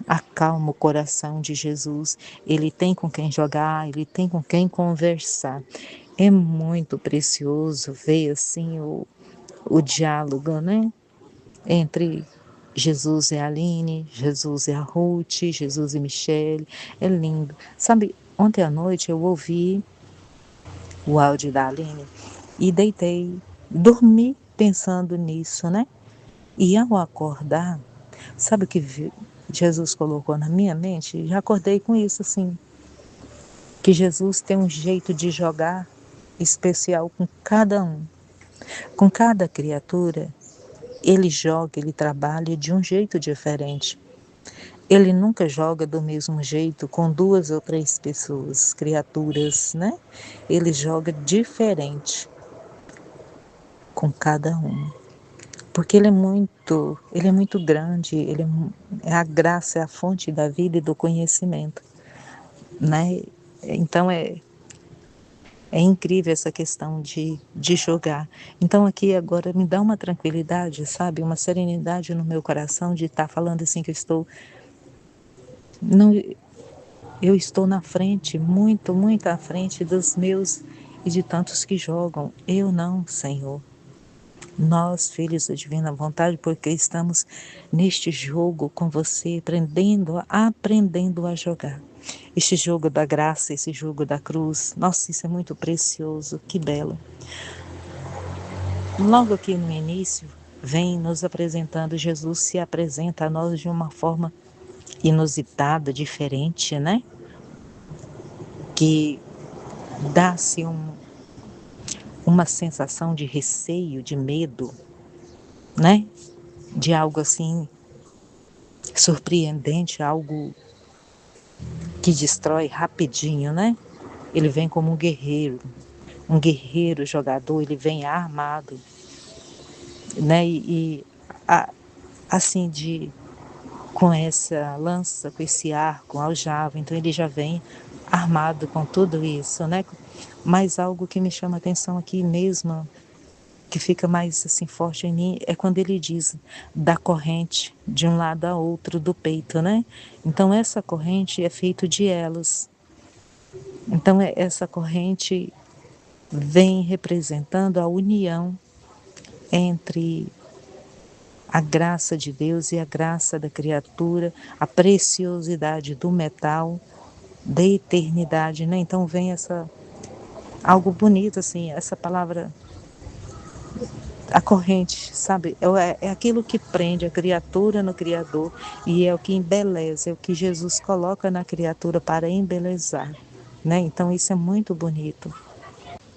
acalma o coração de Jesus. Ele tem com quem jogar, ele tem com quem conversar. É muito precioso ver assim o diálogo, né? Entre Jesus e a Aline, Jesus e a Ruth, Jesus e Michele. É lindo. Sabe, ontem à noite eu ouvi o áudio da Aline e deitei, dormi pensando nisso, né? E ao acordar, sabe o que Jesus colocou na minha mente? Já acordei com isso, assim, que Jesus tem um jeito de jogar especial com cada um, com cada criatura. Ele joga, ele trabalha de um jeito diferente. Ele nunca joga do mesmo jeito com 2 ou 3 pessoas, criaturas, né? Ele joga diferente com cada um. Porque ele é muito grande, é a graça, é a fonte da vida e do conhecimento, né? Então é incrível essa questão de jogar. Então aqui agora me dá uma tranquilidade, sabe? Uma serenidade no meu coração de estar falando assim que não, eu estou na frente, muito, muito à frente dos meus e de tantos que jogam. Eu não, Senhor. Nós, filhos da divina vontade, porque estamos neste jogo com você, aprendendo a jogar. Este jogo da graça, esse jogo da cruz, nossa, isso é muito precioso, que belo. Logo aqui no início, vem nos apresentando, Jesus se apresenta a nós de uma forma inusitada, diferente, né? Que dá-se uma sensação de receio, de medo, né? De algo assim surpreendente, algo que destrói rapidinho, né? Ele vem como um guerreiro jogador, ele vem armado, né? Assim com essa lança, com esse arco aljava, então ele já vem armado com tudo isso, né? Mas algo que me chama a atenção aqui mesmo, que fica mais assim forte em mim, é quando ele diz da corrente de um lado a outro do peito, né? Então essa corrente é feita de elos. Então essa corrente vem representando a união entre a graça de Deus e a graça da criatura, a preciosidade do metal, da eternidade, né? Então vem algo bonito assim, essa palavra, a corrente, sabe? É aquilo que prende a criatura no Criador e é o que embeleza, é o que Jesus coloca na criatura para embelezar, né? Então isso é muito bonito.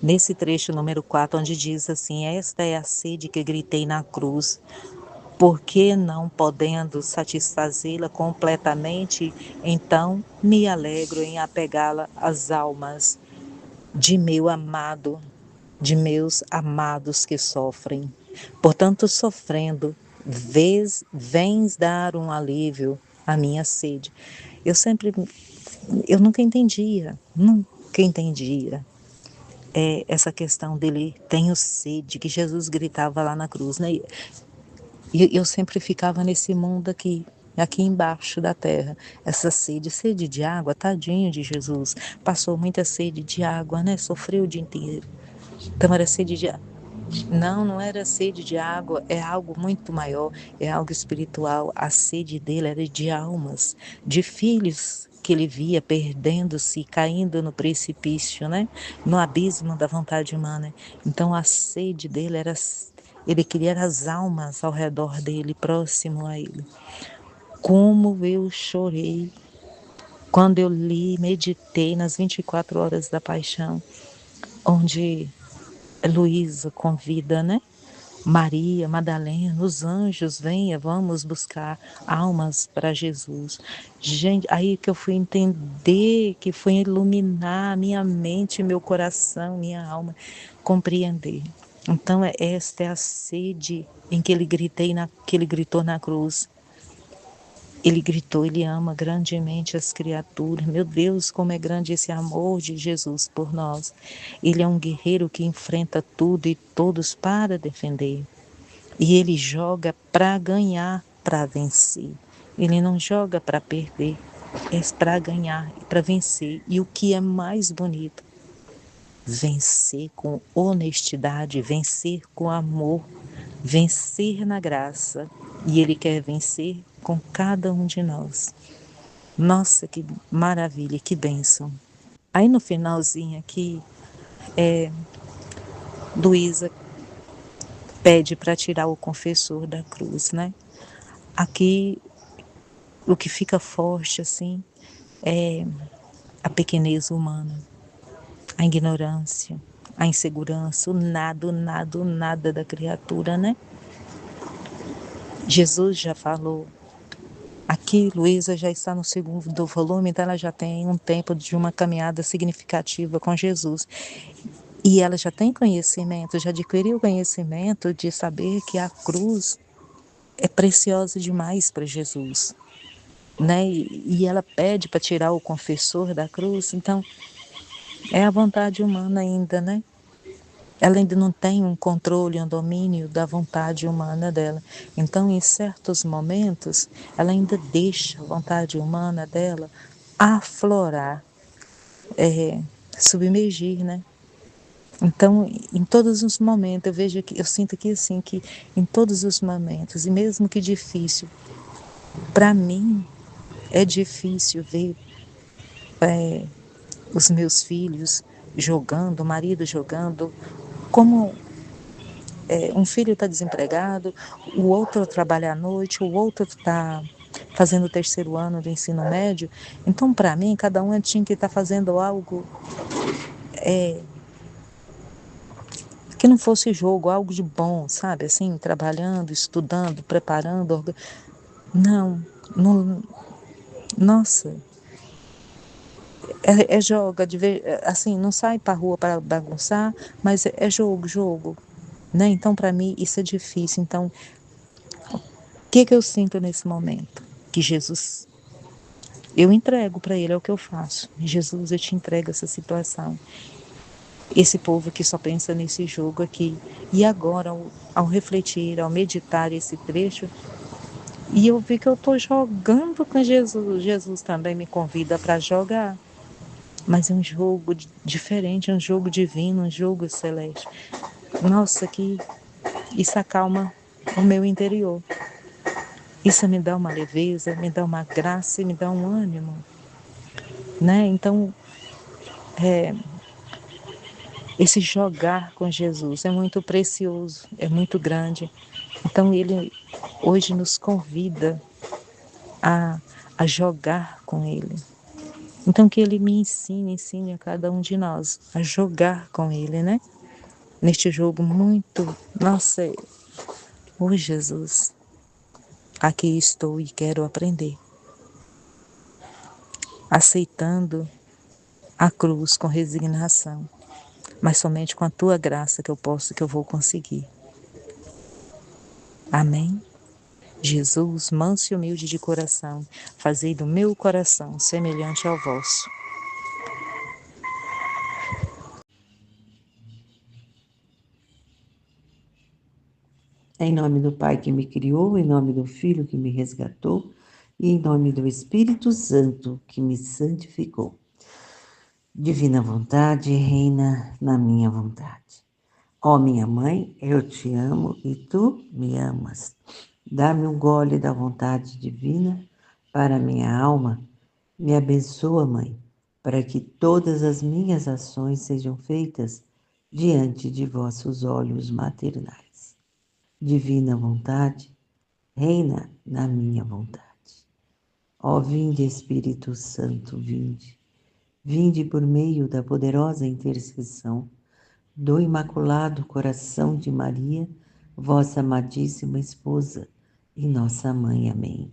Nesse trecho número 4, onde diz assim: esta é a sede que gritei na cruz, porque não podendo satisfazê-la completamente, então me alegro em apegá-la às almas de meu amado, de meus amados que sofrem. Portanto, sofrendo, vens dar um alívio à minha sede. Eu nunca entendia essa questão dele, tenho sede, que Jesus gritava lá na cruz, né? E eu sempre ficava nesse mundo aqui embaixo da terra, essa sede de água, tadinho de Jesus, passou muita sede de água, né? Sofreu o dia inteiro. Então era sede de água. Não era sede de água, é algo muito maior, é algo espiritual. A sede dele era de almas, de filhos que ele via perdendo-se, caindo no precipício, né? No abismo da vontade humana. Então a sede dele era, ele queria as almas ao redor dele, próximo a ele. Como eu chorei quando eu li, meditei nas 24 horas da paixão, onde Luísa convida, né? Maria, Madalena, os anjos, venha, vamos buscar almas para Jesus. Gente, aí que eu fui entender, que foi iluminar minha mente, meu coração, minha alma, compreender. Então, esta é a sede em que que ele gritou na cruz. Ele gritou, ele ama grandemente as criaturas. Meu Deus, como é grande esse amor de Jesus por nós. Ele é um guerreiro que enfrenta tudo e todos para defender. E ele joga para ganhar, para vencer. Ele não joga para perder, é para ganhar, para vencer. E o que é mais bonito, vencer com honestidade, vencer com amor, vencer na graça. E Ele quer vencer com cada um de nós. Nossa, que maravilha, que bênção. Aí no finalzinho aqui, Luísa pede para tirar o confessor da cruz, né? Aqui o que fica forte assim é a pequenez humana, a ignorância, a insegurança, o nada da criatura, né? Jesus já falou. Aqui, Luísa já está no segundo volume, então ela já tem um tempo de uma caminhada significativa com Jesus. E ela já tem conhecimento, já adquiriu conhecimento de saber que a cruz é preciosa demais para Jesus, né? E ela pede para tirar o confessor da cruz, então é a vontade humana ainda, né? Ela ainda não tem um controle, um domínio da vontade humana dela. Então, em certos momentos, ela ainda deixa a vontade humana dela aflorar, submergir, né? Então, em todos os momentos, eu vejo que eu sinto que assim, que em todos os momentos, e mesmo que difícil, para mim é difícil ver os meus filhos jogando, o marido jogando, como um filho está desempregado, o outro trabalha à noite, o outro está fazendo o terceiro ano do ensino médio. Então, para mim, cada um tinha que estar fazendo algo que não fosse jogo, algo de bom, sabe? Assim, trabalhando, estudando, preparando. Não, não, nossa, joga, assim, não sai para rua para bagunçar, mas é jogo, jogo, né? Então, para mim, isso é difícil. Então, o que eu sinto nesse momento? Que Jesus, eu entrego para Ele, é o que eu faço. Jesus, eu te entrego essa situação. Esse povo que só pensa nesse jogo aqui. E agora, ao refletir, ao meditar esse trecho, e eu vi que eu estou jogando com Jesus. Jesus também me convida para jogar. Mas é um jogo diferente, é um jogo divino, um jogo celeste. Nossa, que isso acalma o meu interior. Isso me dá uma leveza, me dá uma graça e me dá um ânimo, né? Então, esse jogar com Jesus é muito precioso, é muito grande. Então, Ele hoje nos convida a, a jogar com Ele. Então, que Ele me ensine a cada um de nós a jogar com Ele, né? Neste jogo muito, nossa, oh Jesus, aqui estou e quero aprender, aceitando a cruz com resignação, mas somente com a tua graça que eu vou conseguir. Amém? Jesus, manso e humilde de coração, fazei do meu coração semelhante ao vosso. Em nome do Pai que me criou, em nome do Filho que me resgatou, e em nome do Espírito Santo que me santificou. Divina vontade, reina na minha vontade. Ó minha mãe, eu te amo e tu me amas. Dá-me um gole da vontade divina para minha alma. Me abençoa, mãe, para que todas as minhas ações sejam feitas diante de vossos olhos maternais. Divina vontade, reina na minha vontade. Ó vinde, Espírito Santo, vinde. Vinde por meio da poderosa intercessão do Imaculado Coração de Maria, vossa amadíssima esposa e nossa mãe. Amém.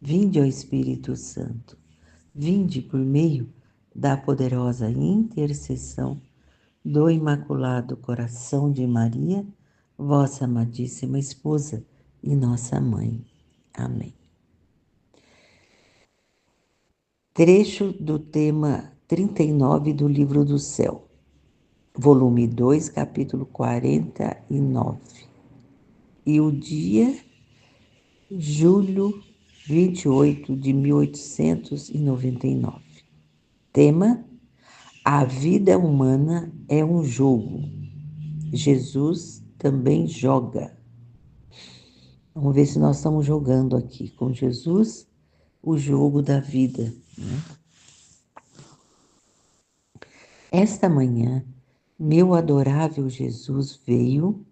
Vinde, ó Espírito Santo, vinde por meio da poderosa intercessão do Imaculado Coração de Maria, vossa amadíssima esposa e nossa mãe. Amém. Trecho do tema 39 do Livro do Céu, volume 2, capítulo 49. E o dia, julho 28 de 1899. Tema: a vida humana é um jogo. Jesus também joga. Vamos ver se nós estamos jogando aqui com Jesus o jogo da vida, né? Esta manhã, meu adorável Jesus veio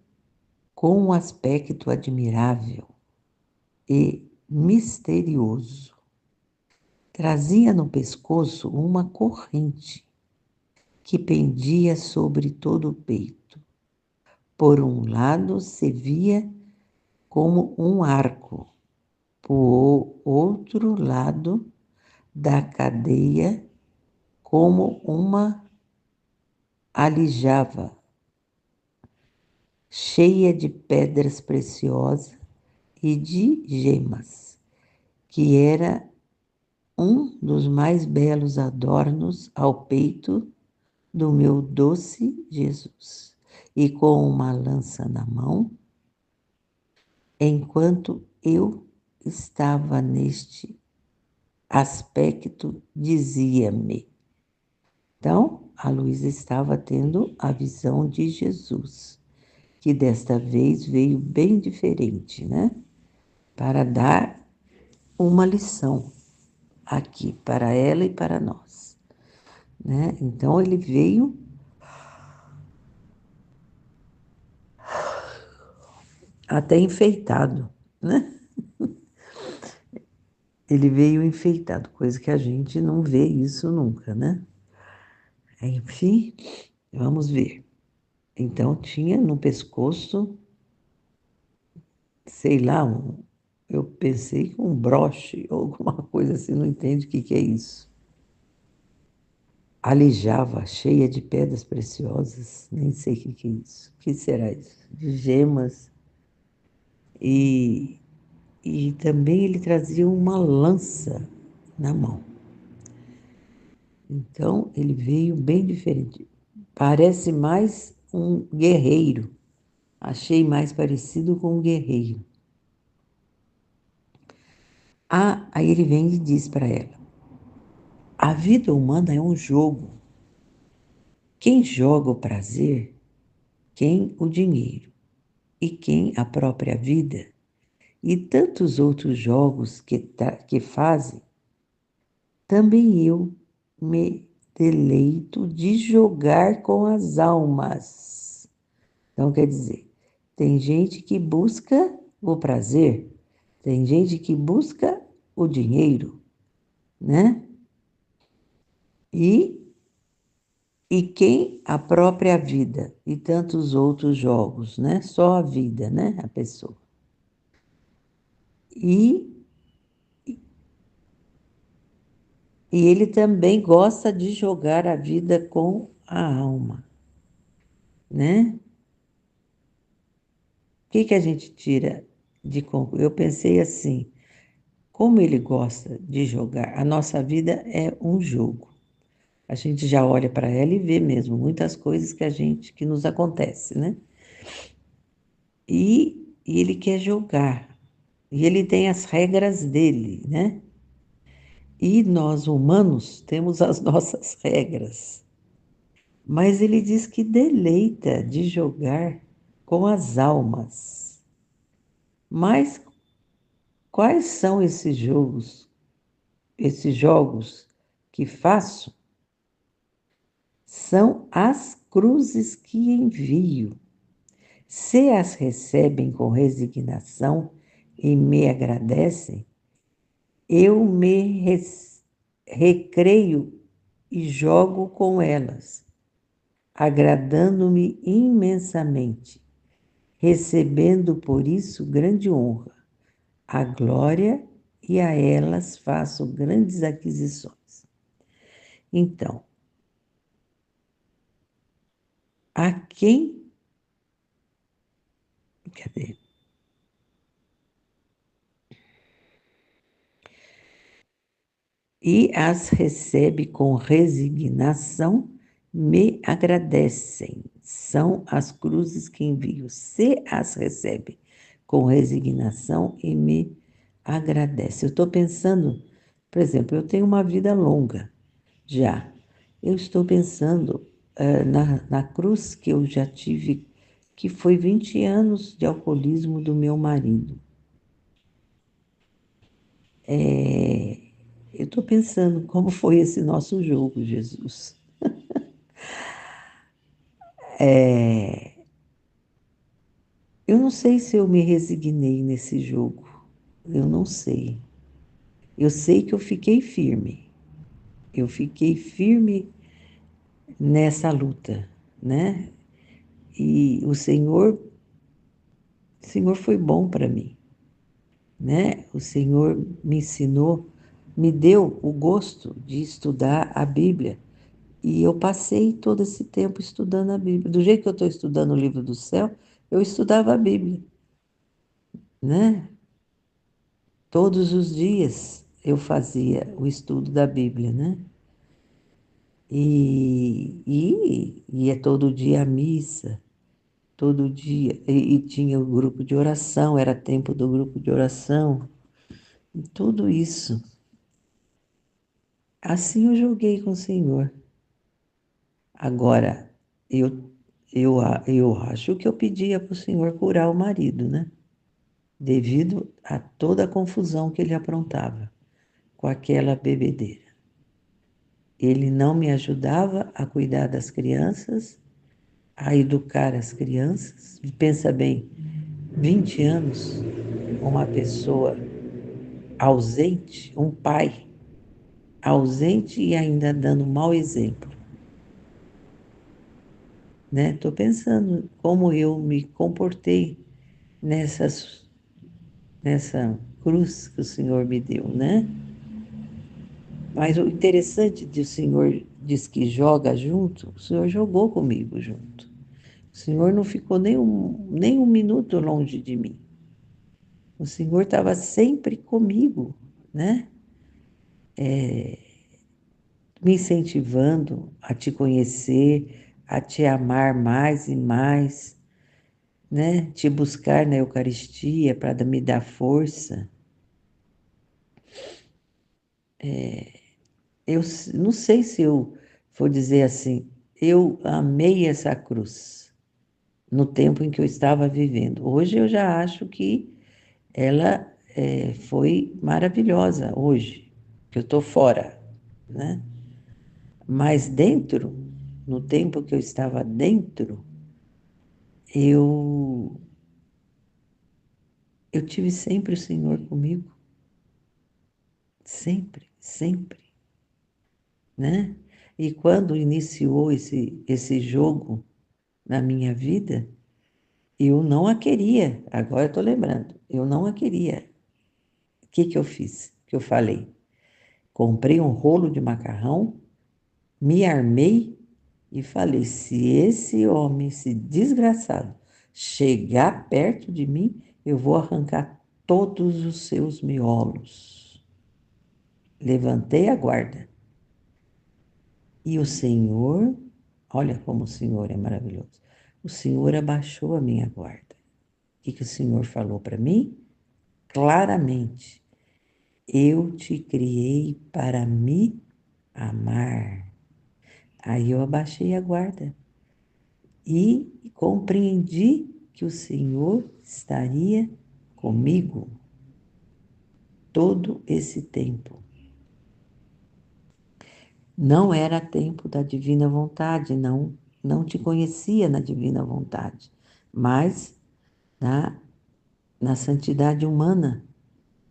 com um aspecto admirável e misterioso. Trazia no pescoço uma corrente que pendia sobre todo o peito. Por um lado se via como um arco, por outro lado da cadeia como uma aljava, cheia de pedras preciosas e de gemas, que era um dos mais belos adornos ao peito do meu doce Jesus. E com uma lança na mão, enquanto eu estava neste aspecto, dizia-me. Então, a Luísa estava tendo a visão de Jesus, que desta vez veio bem diferente, né? Para dar uma lição aqui para ela e para nós, né? Então, ele veio até enfeitado, né? Ele veio enfeitado, coisa que a gente não vê isso nunca, né? Enfim, vamos ver. Então, tinha no pescoço, sei lá, eu pensei que um broche ou alguma coisa assim, não entendo o que é isso. Alijava, cheia de pedras preciosas, nem sei o que é isso. O que será isso? De gemas. E, e também ele trazia uma lança na mão. Então, ele veio bem diferente. Parece mais um guerreiro. Achei mais parecido com um guerreiro. Ah, aí ele vem e diz para ela: a vida humana é um jogo. Quem joga o prazer, quem o dinheiro, e quem a própria vida, e tantos outros jogos que fazem, também eu me deleito de jogar com as almas. Então, quer dizer, tem gente que busca o prazer, tem gente que busca o dinheiro, né? E quem a própria vida e tantos outros jogos, né? Só a vida, né? A pessoa. E ele também gosta de jogar a vida com a alma, né? O que a gente tira de conclusão? Eu pensei assim, como ele gosta de jogar, a nossa vida é um jogo. A gente já olha para ela e vê mesmo muitas coisas que nos acontece, né? E ele quer jogar. E ele tem as regras dele, né? E nós humanos temos as nossas regras. Mas ele diz que deleita de jogar com as almas. Mas quais são esses jogos? Esses jogos que faço são as cruzes que envio. Se as recebem com resignação e me agradecem, eu me recreio e jogo com elas, agradando-me imensamente, recebendo por isso grande honra, a glória, e a elas faço grandes aquisições. Então, a quem. Cadê? E as recebe com resignação, me agradecem. São as cruzes que envio. Se as recebe com resignação e me agradece. Eu estou pensando, por exemplo, eu tenho uma vida longa já. Eu estou pensando na cruz que eu já tive, que foi 20 anos de alcoolismo do meu marido. Eu estou pensando como foi esse nosso jogo, Jesus. Eu não sei se eu me resignei nesse jogo. Eu não sei. Eu sei que eu fiquei firme. Eu fiquei firme nessa luta, né? E o Senhor foi bom para mim, né? O Senhor me ensinou, me deu o gosto de estudar a Bíblia. E eu passei todo esse tempo estudando a Bíblia. Do jeito que eu estou estudando o livro do céu, eu estudava a Bíblia, né? Todos os dias eu fazia o estudo da Bíblia, né? E ia todo dia à missa, todo dia. E tinha o grupo de oração, era tempo do grupo de oração. E tudo isso. Assim eu joguei com o Senhor. Agora, eu acho que eu pedia para o Senhor curar o marido, né? Devido a toda a confusão que ele aprontava com aquela bebedeira. Ele não me ajudava a cuidar das crianças, a educar as crianças. Pensa bem, 20 anos, uma pessoa ausente, um pai ausente e ainda dando mau exemplo, né? Estou pensando como eu me comportei nessa cruz que o Senhor me deu, né? Mas o interessante de o Senhor diz que joga junto, o Senhor jogou comigo junto. O Senhor não ficou nem um minuto longe de mim. O Senhor estava sempre comigo, né? Me incentivando a te conhecer, a te amar mais e mais, né? Te buscar na Eucaristia para me dar força. Eu não sei se eu vou dizer assim, eu amei essa cruz no tempo em que eu estava vivendo. Hoje eu já acho que ela foi maravilhosa hoje, que eu estou fora, né? Mas dentro, no tempo que eu estava dentro, eu eu tive sempre o Senhor comigo, sempre, sempre, né? E quando iniciou esse jogo na minha vida, eu não a queria. Agora eu estou lembrando, eu não a queria. O que que eu fiz? Que eu falei? Comprei um rolo de macarrão, me armei e falei: se esse homem, esse desgraçado, chegar perto de mim, eu vou arrancar todos os seus miolos. Levantei a guarda. E o Senhor, olha como o Senhor é maravilhoso. O Senhor abaixou a minha guarda. O que que o Senhor falou para mim? Claramente: eu te criei para me amar. Aí eu abaixei a guarda e compreendi que o Senhor estaria comigo todo esse tempo. Não era tempo da divina vontade, não te conhecia na divina vontade, mas na santidade humana.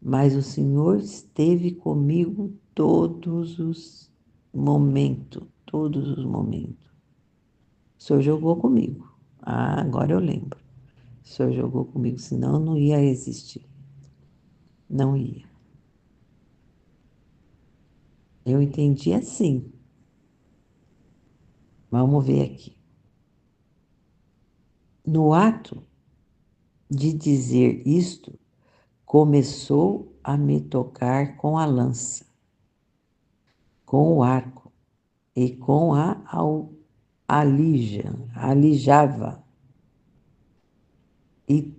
Mas o Senhor esteve comigo todos os momentos, todos os momentos. O Senhor jogou comigo. Ah, agora eu lembro. O Senhor jogou comigo, senão eu não ia existir. Não ia. Eu entendi assim. Vamos ver aqui. No ato de dizer isto, começou a me tocar com a lança, com o arco e com a alijava. E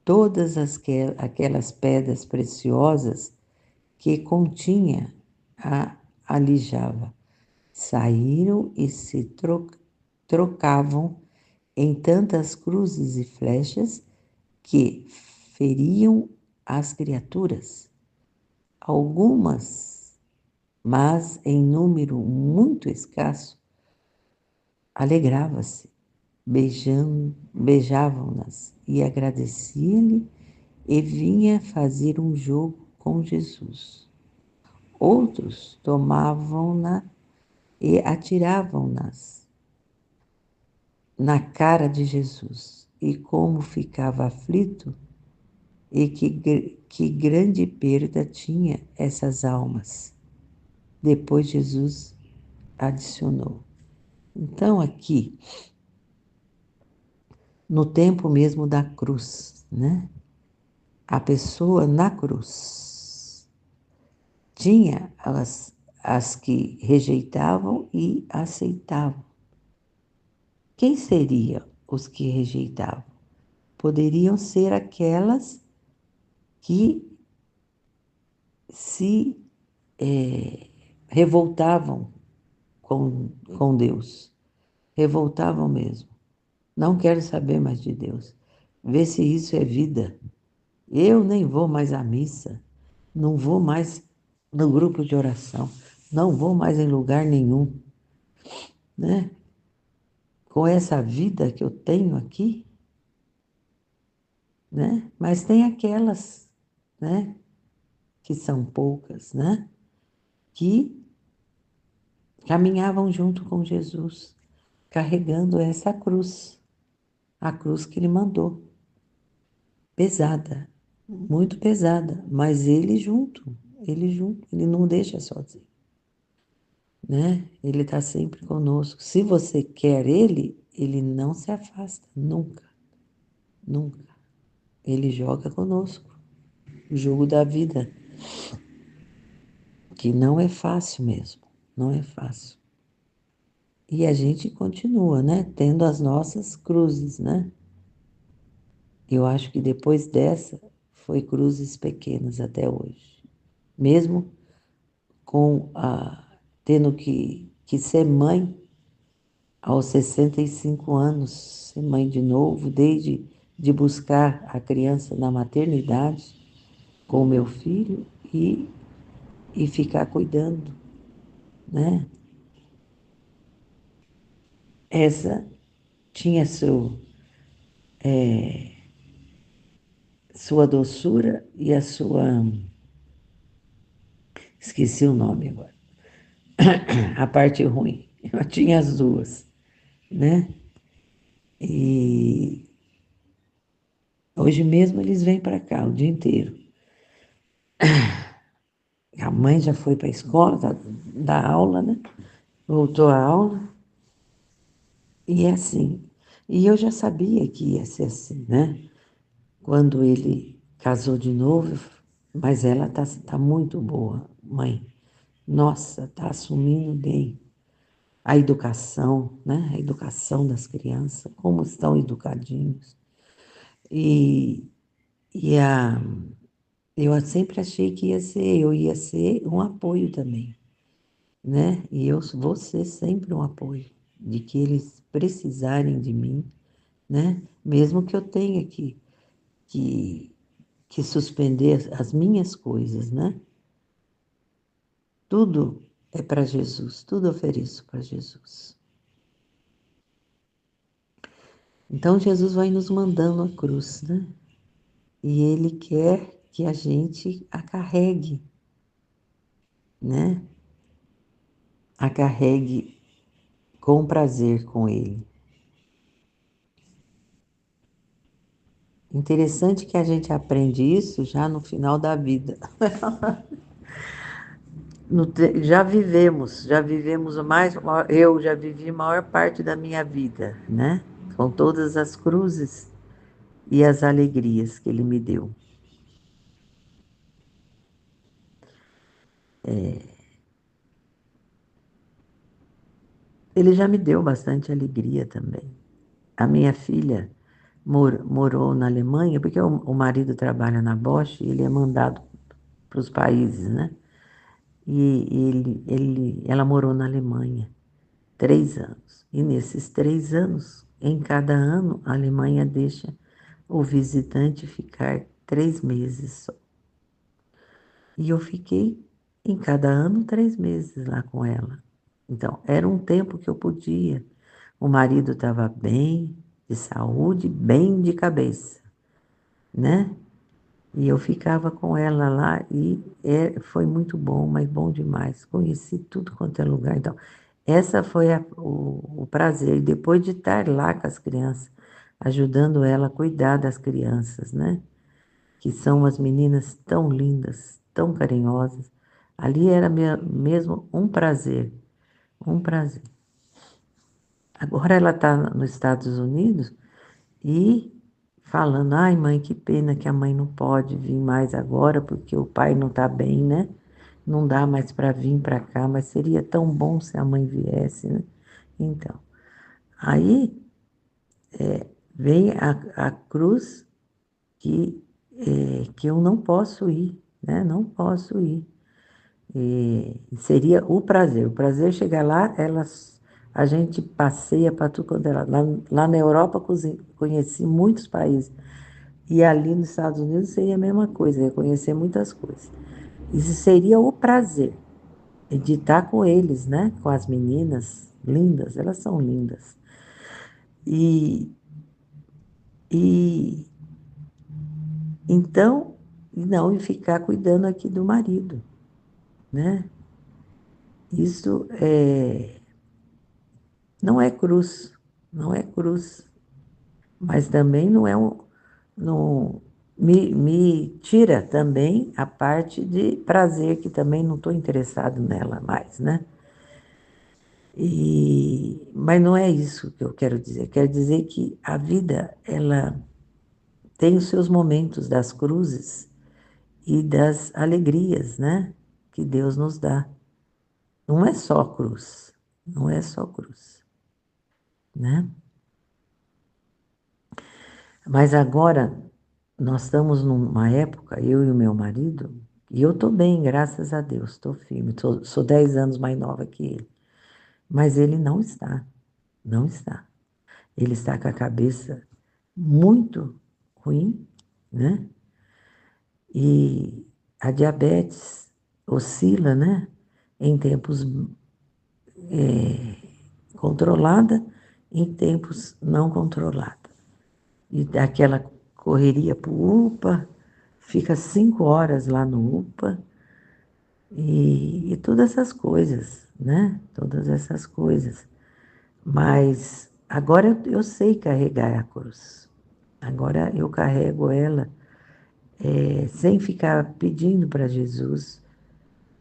todas aquelas pedras preciosas que continha a aljava. Saíram e se trocavam em tantas cruzes e flechas que feriam as criaturas. Algumas, mas em número muito escasso, alegrava-se, beijavam-nas e agradecia-lhe e vinha fazer um jogo com Jesus. Outros tomavam-na e atiravam-nas na cara de Jesus. E como ficava aflito, e que grande perda tinha essas almas. Depois Jesus adicionou. Então, aqui, no tempo mesmo da cruz, né? A pessoa na cruz tinha as que rejeitavam e aceitavam. Quem seriam os que rejeitavam? Poderiam ser aquelas que se revoltavam com Deus. Revoltavam mesmo. Não quero saber mais de Deus. Vê se isso é vida. Eu nem vou mais à missa. Não vou mais no grupo de oração. Não vou mais em lugar nenhum. Né? Com essa vida que eu tenho aqui, né? Mas tem aquelas, né? Que são poucas, né? Que caminhavam junto com Jesus, carregando essa cruz, a cruz que ele mandou. Pesada, muito pesada, mas ele junto, ele não deixa sozinho, né? Ele está sempre conosco. Se você quer ele, ele não se afasta, nunca, nunca. Ele joga conosco, o jogo da vida, que não é fácil mesmo, não é fácil. E a gente continua, né? Tendo as nossas cruzes, né? Eu acho que depois dessa foi cruzes pequenas até hoje. Mesmo tendo que ser mãe aos 65 anos, ser mãe de novo, desde de buscar a criança na maternidade com o meu filho e ficar cuidando, né? Essa tinha sua doçura e a sua... Esqueci o nome agora. A parte ruim. Eu tinha as duas, né? E hoje mesmo eles vêm para cá o dia inteiro. A mãe já foi para a escola, dar aula, né? Voltou à aula. E é assim. E eu já sabia que ia ser assim, né? Quando ele casou de novo, mas ela tá muito boa, mãe. Nossa, tá assumindo bem a educação, né? A educação das crianças, como estão educadinhos. E, e eu sempre achei que eu ia ser um apoio também, né? E eu vou ser sempre um apoio, de que eles precisarem de mim, né? Mesmo que eu tenha que, que suspender as minhas coisas, né? Tudo é para Jesus, tudo ofereço para Jesus. Então Jesus vai nos mandando a cruz, né? E Ele quer que a gente a carregue, né? A carregue com prazer com Ele. Interessante que a gente aprende isso já no final da vida. Já vivemos mais, eu já vivi a maior parte da minha vida, né? Com todas as cruzes e as alegrias que Ele me deu. Ele já me deu bastante alegria também. A minha filha morou na Alemanha, porque o marido trabalha na Bosch e ele é mandado para os países, né? E ela morou na Alemanha 3 anos. E nesses 3 anos, em cada ano, a Alemanha deixa o visitante ficar 3 meses só. E eu fiquei em cada ano 3 meses lá com ela. Então, era um tempo que eu podia. O marido estava bem, de saúde, bem de cabeça, né? E eu ficava com ela lá e foi muito bom, mas bom demais. Conheci tudo quanto é lugar. Então, essa foi o prazer. E depois de estar lá com as crianças, ajudando ela a cuidar das crianças, né? Que são umas meninas tão lindas, tão carinhosas. Ali era mesmo um prazer, um prazer. Agora ela está nos Estados Unidos e falando, ai mãe, que pena que a mãe não pode vir mais agora, porque o pai não está bem, né? Não dá mais para vir para cá, mas seria tão bom se a mãe viesse, né? Então, aí vem a cruz que eu não posso ir, né? Não posso ir. E seria o prazer. O prazer é chegar lá, a gente passeia para tudo quanto é lado. Lá na Europa, conheci muitos países. E ali nos Estados Unidos seria a mesma coisa, ia conhecer muitas coisas. Isso seria o prazer de estar com eles, né? Com as meninas lindas, elas são lindas. E, e então, não, e ficar cuidando aqui do marido, né? Isso não é cruz, não é cruz, mas também não é um. Não, me tira também a parte de prazer, que também não estou interessado nela mais, né? Mas não é isso que eu quero dizer. Quero dizer que a vida, ela tem os seus momentos das cruzes e das alegrias, né? Que Deus nos dá. Não é só cruz, não é só cruz, né? Mas agora nós estamos numa época, eu e o meu marido, e eu estou bem, graças a Deus, estou firme, sou 10 anos mais nova que ele. Mas ele não está, não está. Ele está com a cabeça muito ruim, né? E a diabetes oscila, né? Em tempos controlada, em tempos não controlada. E daquela correria para o UPA, fica 5 horas lá no UPA, e todas essas coisas, né? Todas essas coisas. Mas agora eu sei carregar a cruz. Agora eu carrego ela sem ficar pedindo para Jesus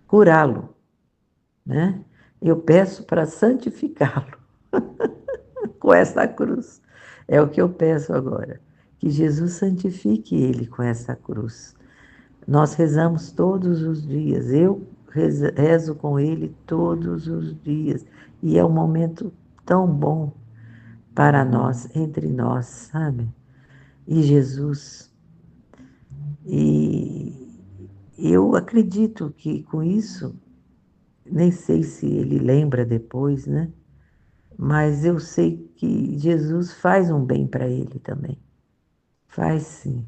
curá-lo, né? Eu peço para santificá-lo com essa cruz. É o que eu peço agora. Que Jesus santifique ele com essa cruz. Nós rezamos todos os dias. Eu rezo com ele todos os dias. E é um momento tão bom para nós, entre nós, sabe? E Jesus. E eu acredito que com isso, nem sei se ele lembra depois, né? Mas eu sei que Jesus faz um bem para ele também. Faz sim.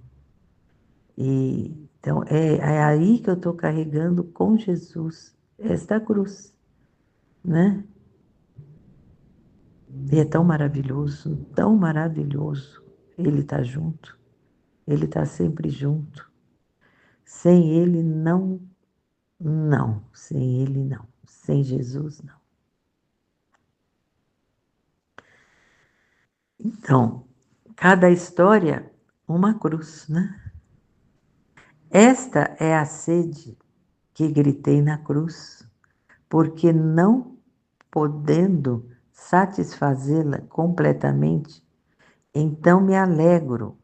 Então é aí que eu estou carregando com Jesus esta cruz, né? E é tão maravilhoso, tão maravilhoso. Ele está junto, ele está sempre junto. Sem ele não, não. Sem ele não. Sem Jesus não. Então, cada história, uma cruz, né? Esta é a sede que gritei na cruz, porque não podendo satisfazê-la completamente, então me alegro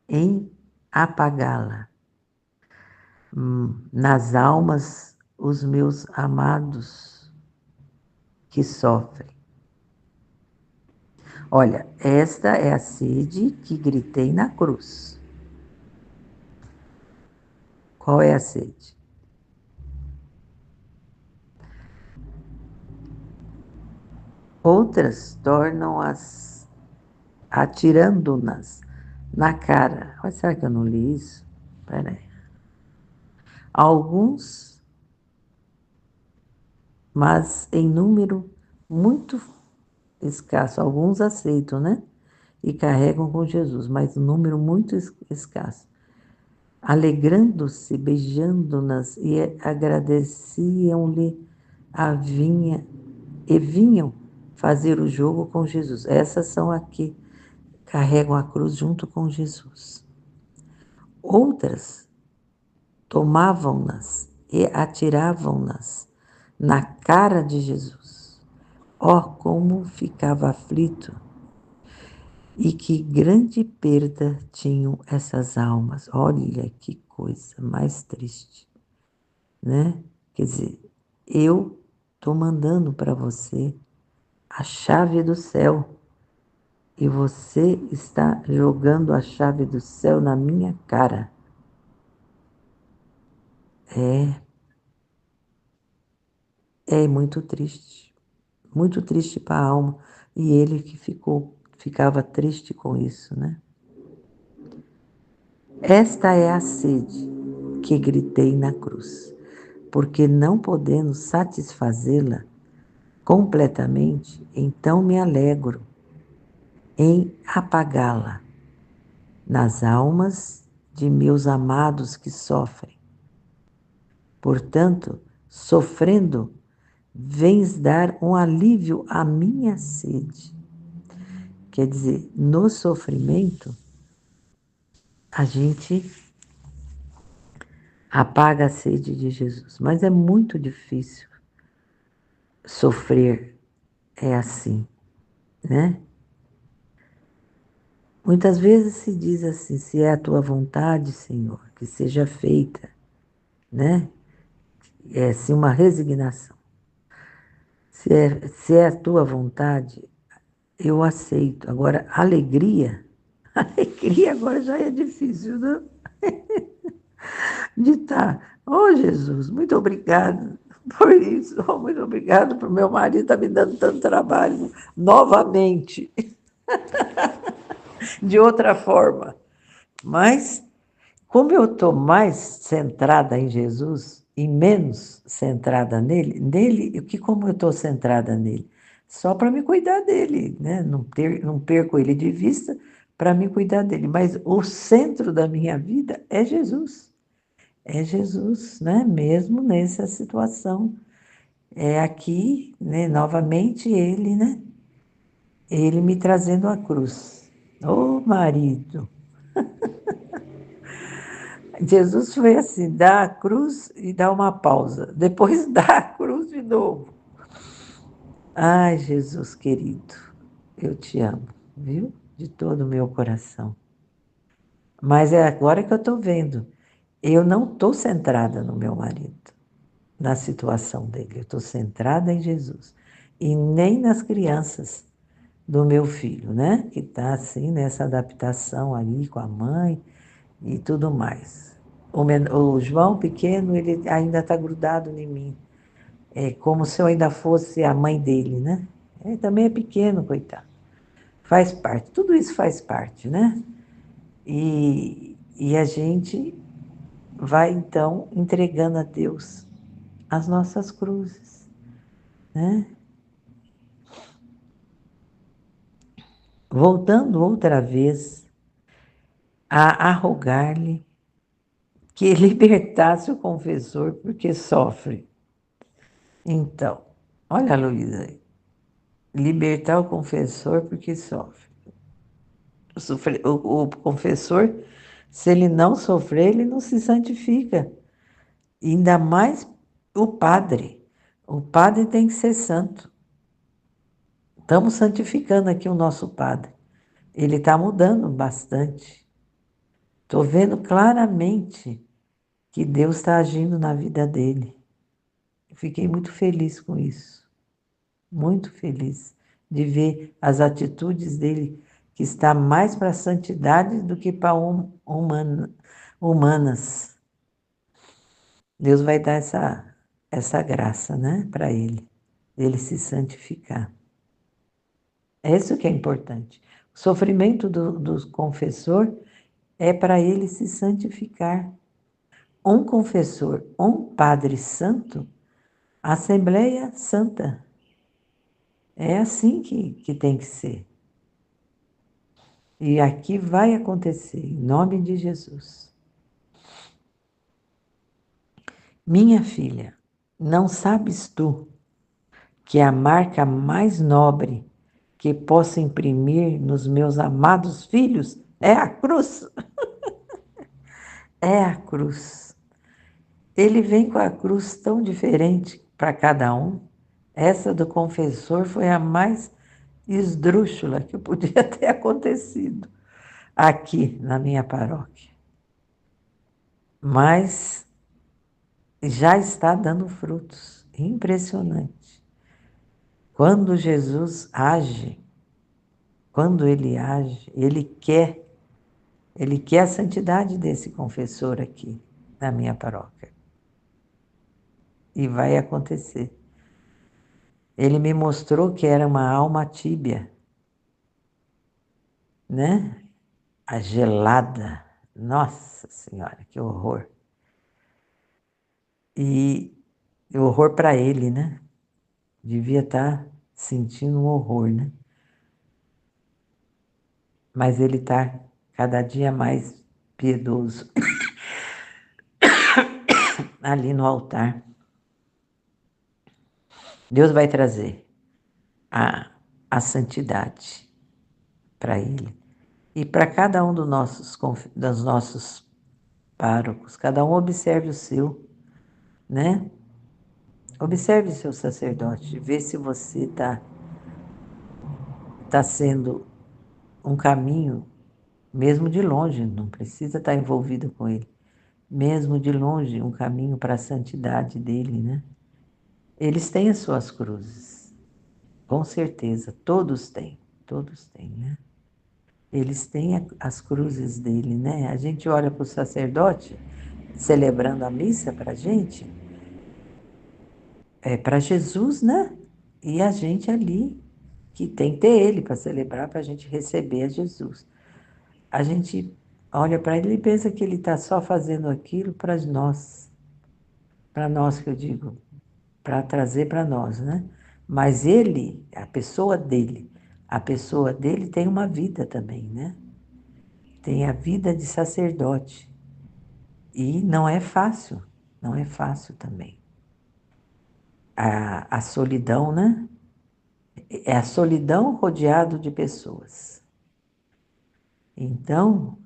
em apagá-la. Nas almas, os meus amados que sofrem. Olha, esta é a sede que gritei na cruz. Qual é a sede? Outras tornam-as atirando-nas na cara. Mas será que eu não li isso? Peraí. Alguns, mas em número muito escasso. Alguns aceitam, né? E carregam com Jesus, mas um número muito escasso. Alegrando-se, beijando-nas e agradeciam-lhe a vinha e vinham fazer o jogo com Jesus. Essas são as que carregam a cruz junto com Jesus. Outras tomavam-nas e atiravam-nas na cara de Jesus. Oh, como ficava aflito! E que grande perda tinham essas almas. Olha que coisa mais triste, né? Quer dizer, eu estou mandando para você a chave do céu e você está jogando a chave do céu na minha cara. É muito triste para a alma. E ele que ficava triste com isso, né? Esta é a sede que gritei na cruz, porque não podendo satisfazê-la completamente, então me alegro em apagá-la nas almas de meus amados que sofrem. Portanto, sofrendo, vens dar um alívio à minha sede. Quer dizer, no sofrimento, a gente apaga a sede de Jesus. Mas é muito difícil sofrer, é assim, né? Muitas vezes se diz assim, se é a tua vontade, Senhor, que seja feita, né? É assim uma resignação. Se é a tua vontade, eu aceito. Agora, alegria, alegria agora já é difícil, né? De estar, oh Jesus, muito obrigado por isso, oh, muito obrigado por meu marido estar me dando tanto trabalho novamente, de outra forma. Mas, como eu estou mais centrada em Jesus e menos centrada nele, que como eu estou centrada nele? Só para me cuidar dele, né? Não perco ele de vista para me cuidar dele. Mas o centro da minha vida é Jesus. É Jesus, né? Mesmo nessa situação. É aqui, né? Novamente ele, né? Ele me trazendo a cruz. Ô marido! Jesus foi assim, dá a cruz e dá uma pausa. Depois dá a cruz de novo. Ai, Jesus querido, eu te amo, viu? De todo o meu coração. Mas é agora que eu estou vendo. Eu não estou centrada no meu marido, na situação dele. Eu estou centrada em Jesus. E nem nas crianças do meu filho, né? Que está assim, nessa adaptação ali com a mãe e tudo mais. O João pequeno, ele ainda está grudado em mim. É como se eu ainda fosse a mãe dele, né? Ele também é pequeno, coitado. Faz parte, tudo isso faz parte, né? E a gente vai, então, entregando a Deus as nossas cruzes, né? Voltando outra vez a rogar-lhe que libertasse o confessor porque sofre. Então, olha a Luísa aí. Libertar o confessor porque sofre. O confessor, se ele não sofrer, ele não se santifica. E ainda mais o padre. O padre tem que ser santo. Estamos santificando aqui o nosso padre. Ele está mudando bastante. Estou vendo claramente que Deus está agindo na vida dele. Fiquei muito feliz com isso. Muito feliz. de ver as atitudes dele, que está mais para a santidade do que para humanas. Deus vai dar essa graça, né, para ele se santificar. É isso que é importante. O sofrimento do confessor é para ele se santificar. Um confessor, um padre santo, Assembleia Santa. É assim que tem que ser. E aqui vai acontecer, em nome de Jesus. Minha filha, não sabes tu que a marca mais nobre que posso imprimir nos meus amados filhos é a cruz? É a cruz. Ele vem com a cruz tão diferente para cada um. Essa do confessor foi a mais esdrúxula que podia ter acontecido aqui na minha paróquia. Mas já está dando frutos. Impressionante. Quando Jesus age, quando ele age, ele quer a santidade desse confessor aqui na minha paróquia. E vai acontecer. Ele me mostrou que era uma alma tíbia, né? A gelada. Nossa Senhora, que horror. E horror para ele, né? Devia estar sentindo um horror, né? Mas ele está cada dia mais piedoso ali no altar. Deus vai trazer a santidade para ele. E para cada um dos nossos párocos, cada um observe o seu, né? Observe o seu sacerdote, vê se você tá sendo um caminho, mesmo de longe, não precisa estar envolvido com ele, mesmo de longe, um caminho para a santidade dele, né? Eles têm as suas cruzes, com certeza, todos têm, né? Eles têm as cruzes dele, né? A gente olha para o sacerdote celebrando a missa para a gente, é para Jesus, né? E a gente ali, que tem que ter ele para celebrar, para a gente receber a Jesus. A gente olha para ele e pensa que ele está só fazendo aquilo para nós que eu digo, para trazer para nós, né? Mas ele, a pessoa dele tem uma vida também, né? Tem a vida de sacerdote. E não é fácil, não é fácil também. A solidão, né? É a solidão rodeado de pessoas. Então,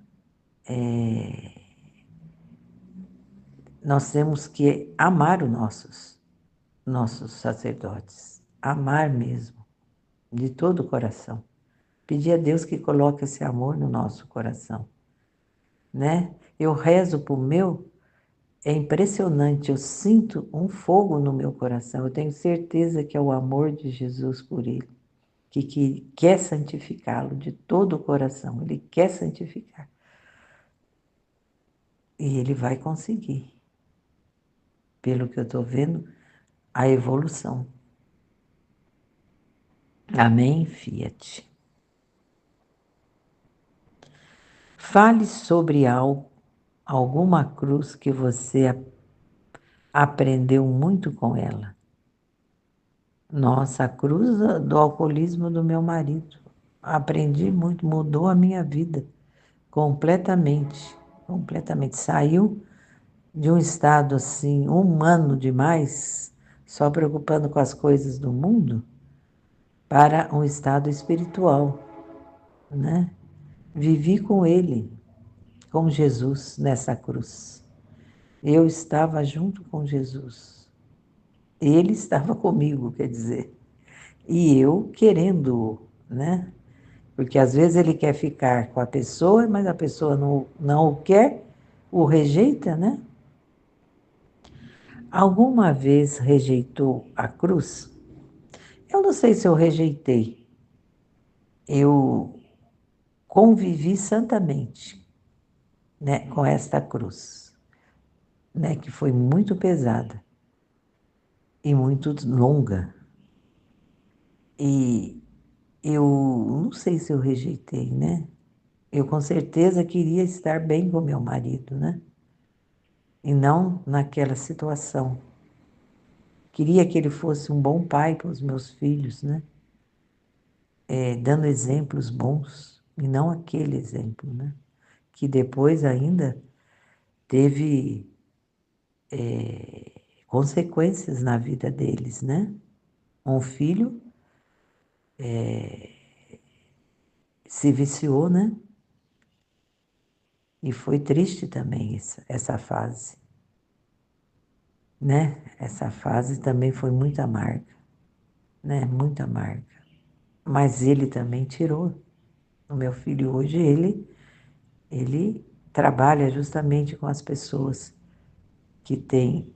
nós temos que amar os nossos sacerdotes. Amar mesmo, de todo o coração. Pedir a Deus que coloque esse amor no nosso coração, né? Eu rezo por meu, é impressionante, eu sinto um fogo no meu coração. Eu tenho certeza que é o amor de Jesus por ele, que quer santificá-lo de todo o coração. Ele quer santificar. E ele vai conseguir. Pelo que eu estou vendo, a evolução. Amém, Fiat. Fale sobre alguma cruz que você aprendeu muito com ela. Nossa, a cruz do alcoolismo do meu marido. Aprendi muito, mudou a minha vida completamente, completamente. Saiu de um estado assim humano demais, só preocupando com as coisas do mundo, para um estado espiritual, né? Vivi com ele, com Jesus nessa cruz. Eu estava junto com Jesus. Ele estava comigo, quer dizer. E eu querendo, né? Porque às vezes ele quer ficar com a pessoa, mas a pessoa não o quer, o rejeita, né? Alguma vez rejeitou a cruz? Eu não sei se eu rejeitei, eu convivi santamente, né, com esta cruz, né, que foi muito pesada e muito longa. E eu não sei se eu rejeitei, né? Eu com certeza queria estar bem com meu marido, né? E não naquela situação. Queria que ele fosse um bom pai para os meus filhos, né? Dando exemplos bons e não aquele exemplo, né? Que depois ainda teve consequências na vida deles, né? Um filho se viciou, né? E foi triste também essa fase, né? Essa fase também foi muito amarga, né? Muito amarga. Mas ele também tirou. O meu filho hoje, ele trabalha justamente com as pessoas que têm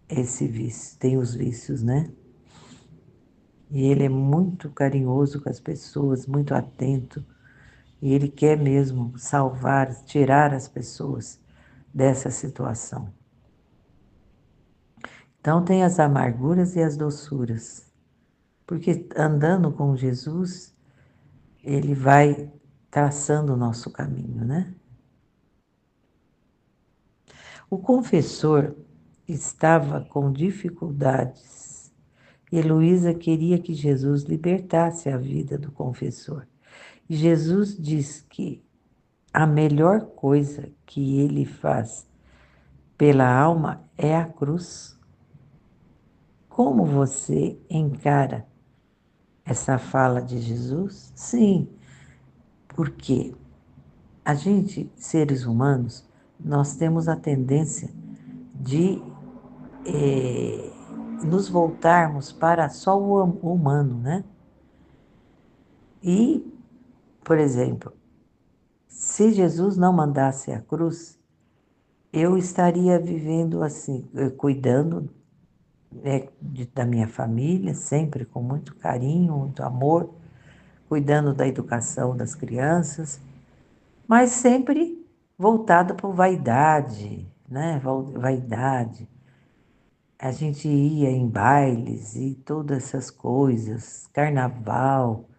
esse vício, têm os vícios, né? E ele é muito carinhoso com as pessoas, muito atento. E ele quer mesmo salvar, tirar as pessoas dessa situação. Então, tem as amarguras e as doçuras. Porque andando com Jesus, ele vai traçando o nosso caminho, né? O confessor estava com dificuldades e Heloísa queria que Jesus libertasse a vida do confessor. E Jesus diz que a melhor coisa que ele faz pela alma é a cruz. Como você encara essa fala de Jesus? Sim, porque a gente, seres humanos, nós temos a tendência de nos voltarmos para só o humano, né? E, por exemplo, se Jesus não mandasse a cruz, eu estaria vivendo assim, cuidando, né, da minha família, sempre com muito carinho, muito amor, cuidando da educação das crianças, mas sempre voltada para vaidade, né? Vaidade. A gente ia em bailes e todas essas coisas, carnaval,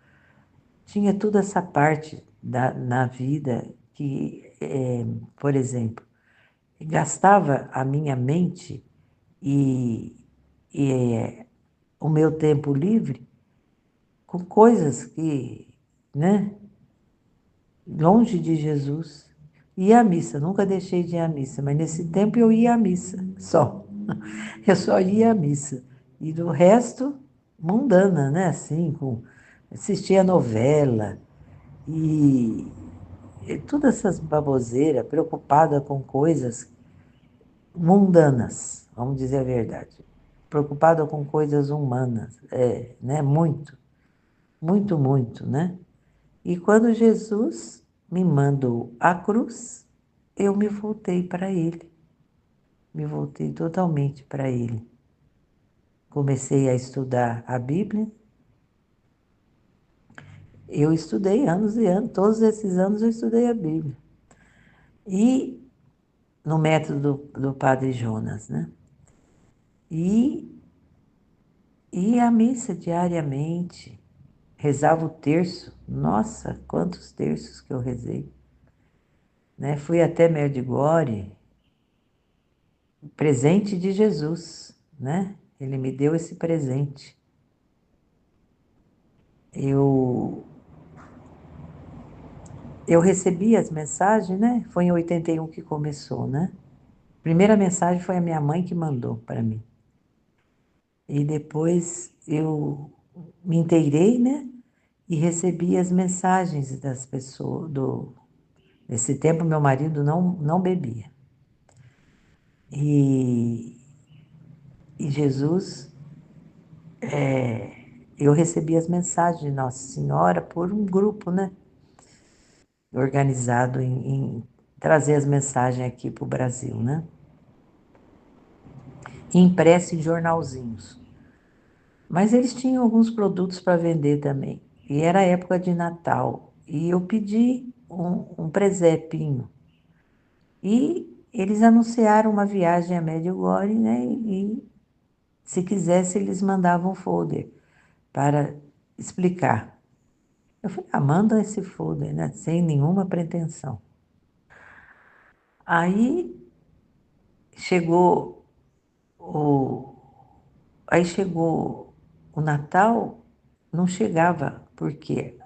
tinha toda essa parte na vida que, por exemplo, gastava a minha mente e, e o meu tempo livre com coisas que, né, longe de Jesus. Ia à missa, nunca deixei de ir à missa, mas nesse tempo eu ia à missa, só. Eu só ia à missa. E do resto, mundana, né? Assim, assistia novela e, todas essas baboseiras, preocupada com coisas mundanas, vamos dizer a verdade. Preocupada com coisas humanas, né? Muito, muito, muito, né? E quando Jesus me mandou a cruz, eu me voltei para Ele, me voltei totalmente para Ele. Comecei a estudar a Bíblia. Eu estudei anos e anos, todos esses anos eu estudei a Bíblia. E no método do Padre Jonas, né? E ia à missa diariamente, rezava o terço. Nossa, quantos terços que eu rezei, né? Fui até Medjugorje, presente de Jesus, né? Ele me deu esse presente. Eu recebi as mensagens, né? Foi em 81 que começou, né? Primeira mensagem foi a minha mãe que mandou para mim. E depois eu me inteirei, né? E recebi as mensagens das pessoas. Nesse tempo, meu marido não bebia. E, e Jesus, eu recebi as mensagens de Nossa Senhora por um grupo, né? Organizado em trazer as mensagens aqui para o Brasil, né? Impresso em jornalzinhos. Mas eles tinham alguns produtos para vender também. e era época de Natal, e eu pedi um presépio. E eles anunciaram uma viagem a Medjugorje, né? E se quisesse, eles mandavam um folder para explicar. Eu falei, manda esse folder, né? Sem nenhuma pretensão. Aí chegou o, aí chegou o Natal, não chegava, porque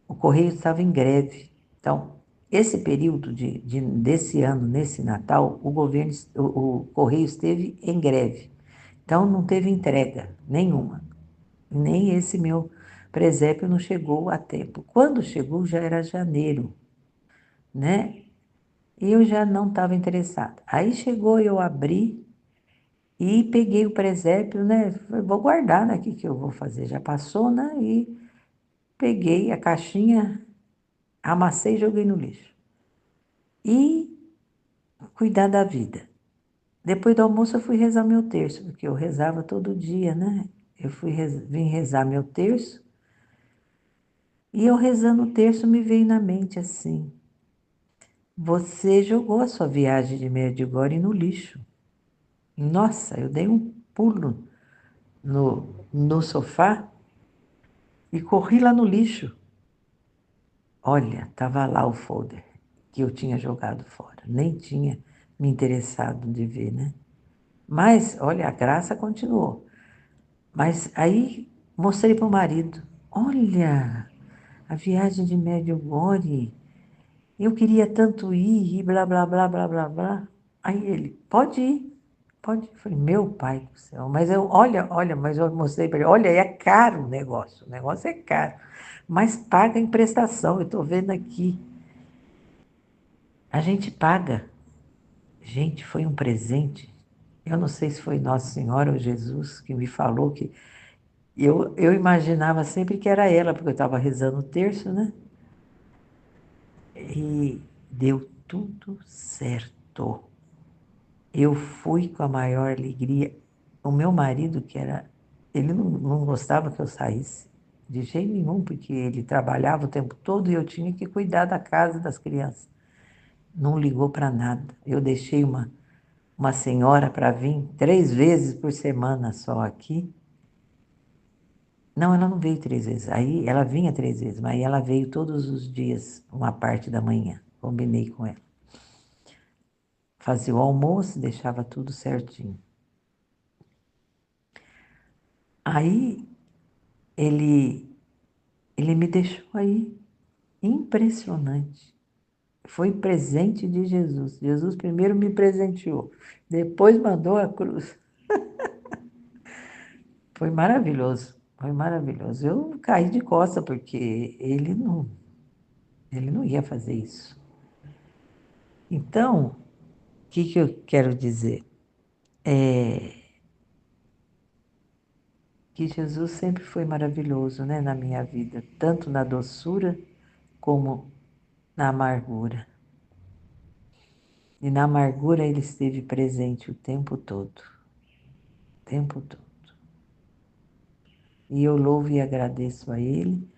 o Correio estava em greve. Então, esse período desse ano, nesse Natal, o Correio esteve em greve. Então, não teve entrega nenhuma. Nem esse meu presépio não chegou a tempo. Quando chegou, já era janeiro, né? E eu já não estava interessada. Aí chegou, eu abri e peguei o presépio, né? Falei, vou guardar, né? O que eu vou fazer? Já passou, né? E peguei a caixinha, amassei e joguei no lixo. E cuidar da vida. Depois do almoço eu fui rezar meu terço, porque eu rezava todo dia, né? Vim rezar meu terço, e eu rezando o terço me veio na mente assim: você jogou a sua viagem de Medjugorje no lixo. Nossa, eu dei um pulo no sofá e corri lá no lixo. Olha, estava lá o folder que eu tinha jogado fora. Nem tinha me interessado de ver, né? Mas, olha, a graça continuou. Mas aí mostrei para o marido: olha, a viagem de Medjugorje, eu queria tanto ir, e blá, blá, blá, blá, blá, blá. Aí ele: pode ir, pode ir. Eu falei: meu pai do céu, mas olha, mas eu mostrei para ele: olha, é caro o negócio é caro, mas paga em prestação, eu estou vendo aqui. A gente paga. Gente, foi um presente. Eu não sei se foi Nossa Senhora ou Jesus que me falou que eu imaginava sempre que era ela, porque eu estava rezando o terço, né? E deu tudo certo. Eu fui com a maior alegria. O meu marido, ele não gostava que eu saísse, de jeito nenhum, porque ele trabalhava o tempo todo e eu tinha que cuidar da casa das crianças. Não ligou para nada. Eu deixei uma senhora para vir 3 vezes por semana só aqui. Não, ela não veio 3 vezes. Aí ela vinha 3 vezes, mas aí ela veio todos os dias, uma parte da manhã. Combinei com ela. Fazia o almoço, deixava tudo certinho. Aí ele me deixou aí. Impressionante. Foi presente de Jesus. Jesus primeiro me presenteou, depois mandou a cruz. Foi maravilhoso, foi maravilhoso. Eu caí de costas porque ele não ia fazer isso. Então, o que eu quero dizer? Que Jesus sempre foi maravilhoso, né, na minha vida, tanto na doçura como na amargura. E na amargura ele esteve presente o tempo todo, o tempo todo. E eu louvo e agradeço a ele,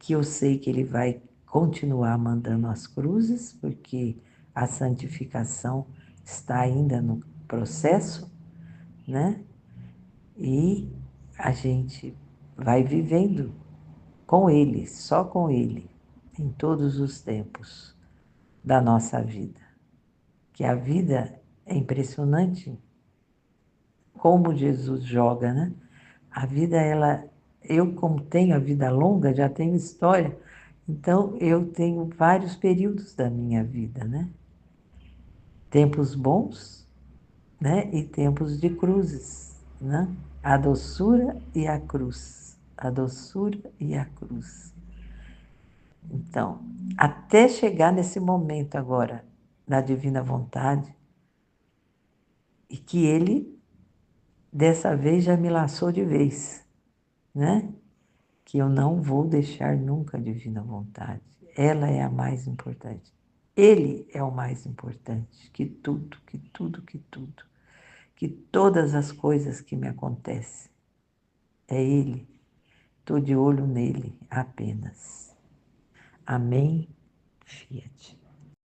que eu sei que ele vai continuar mandando as cruzes, porque a santificação está ainda no processo, né? E a gente vai vivendo com ele, só com ele, em todos os tempos da nossa vida. Que a vida é impressionante como Jesus joga, né? A vida, eu como tenho a vida longa, já tenho história, então eu tenho vários períodos da minha vida, né? Tempos bons, né? E tempos de cruzes, né? A doçura e a cruz. A doçura e a cruz. Então, até chegar nesse momento agora da divina vontade, e que ele, dessa vez, já me laçou de vez, né? Que eu não vou deixar nunca a divina vontade. Ela é a mais importante. Ele é o mais importante que tudo, que tudo, que tudo. Que todas as coisas que me acontecem. É ele. estou de olho nele apenas. Amém, Fiat.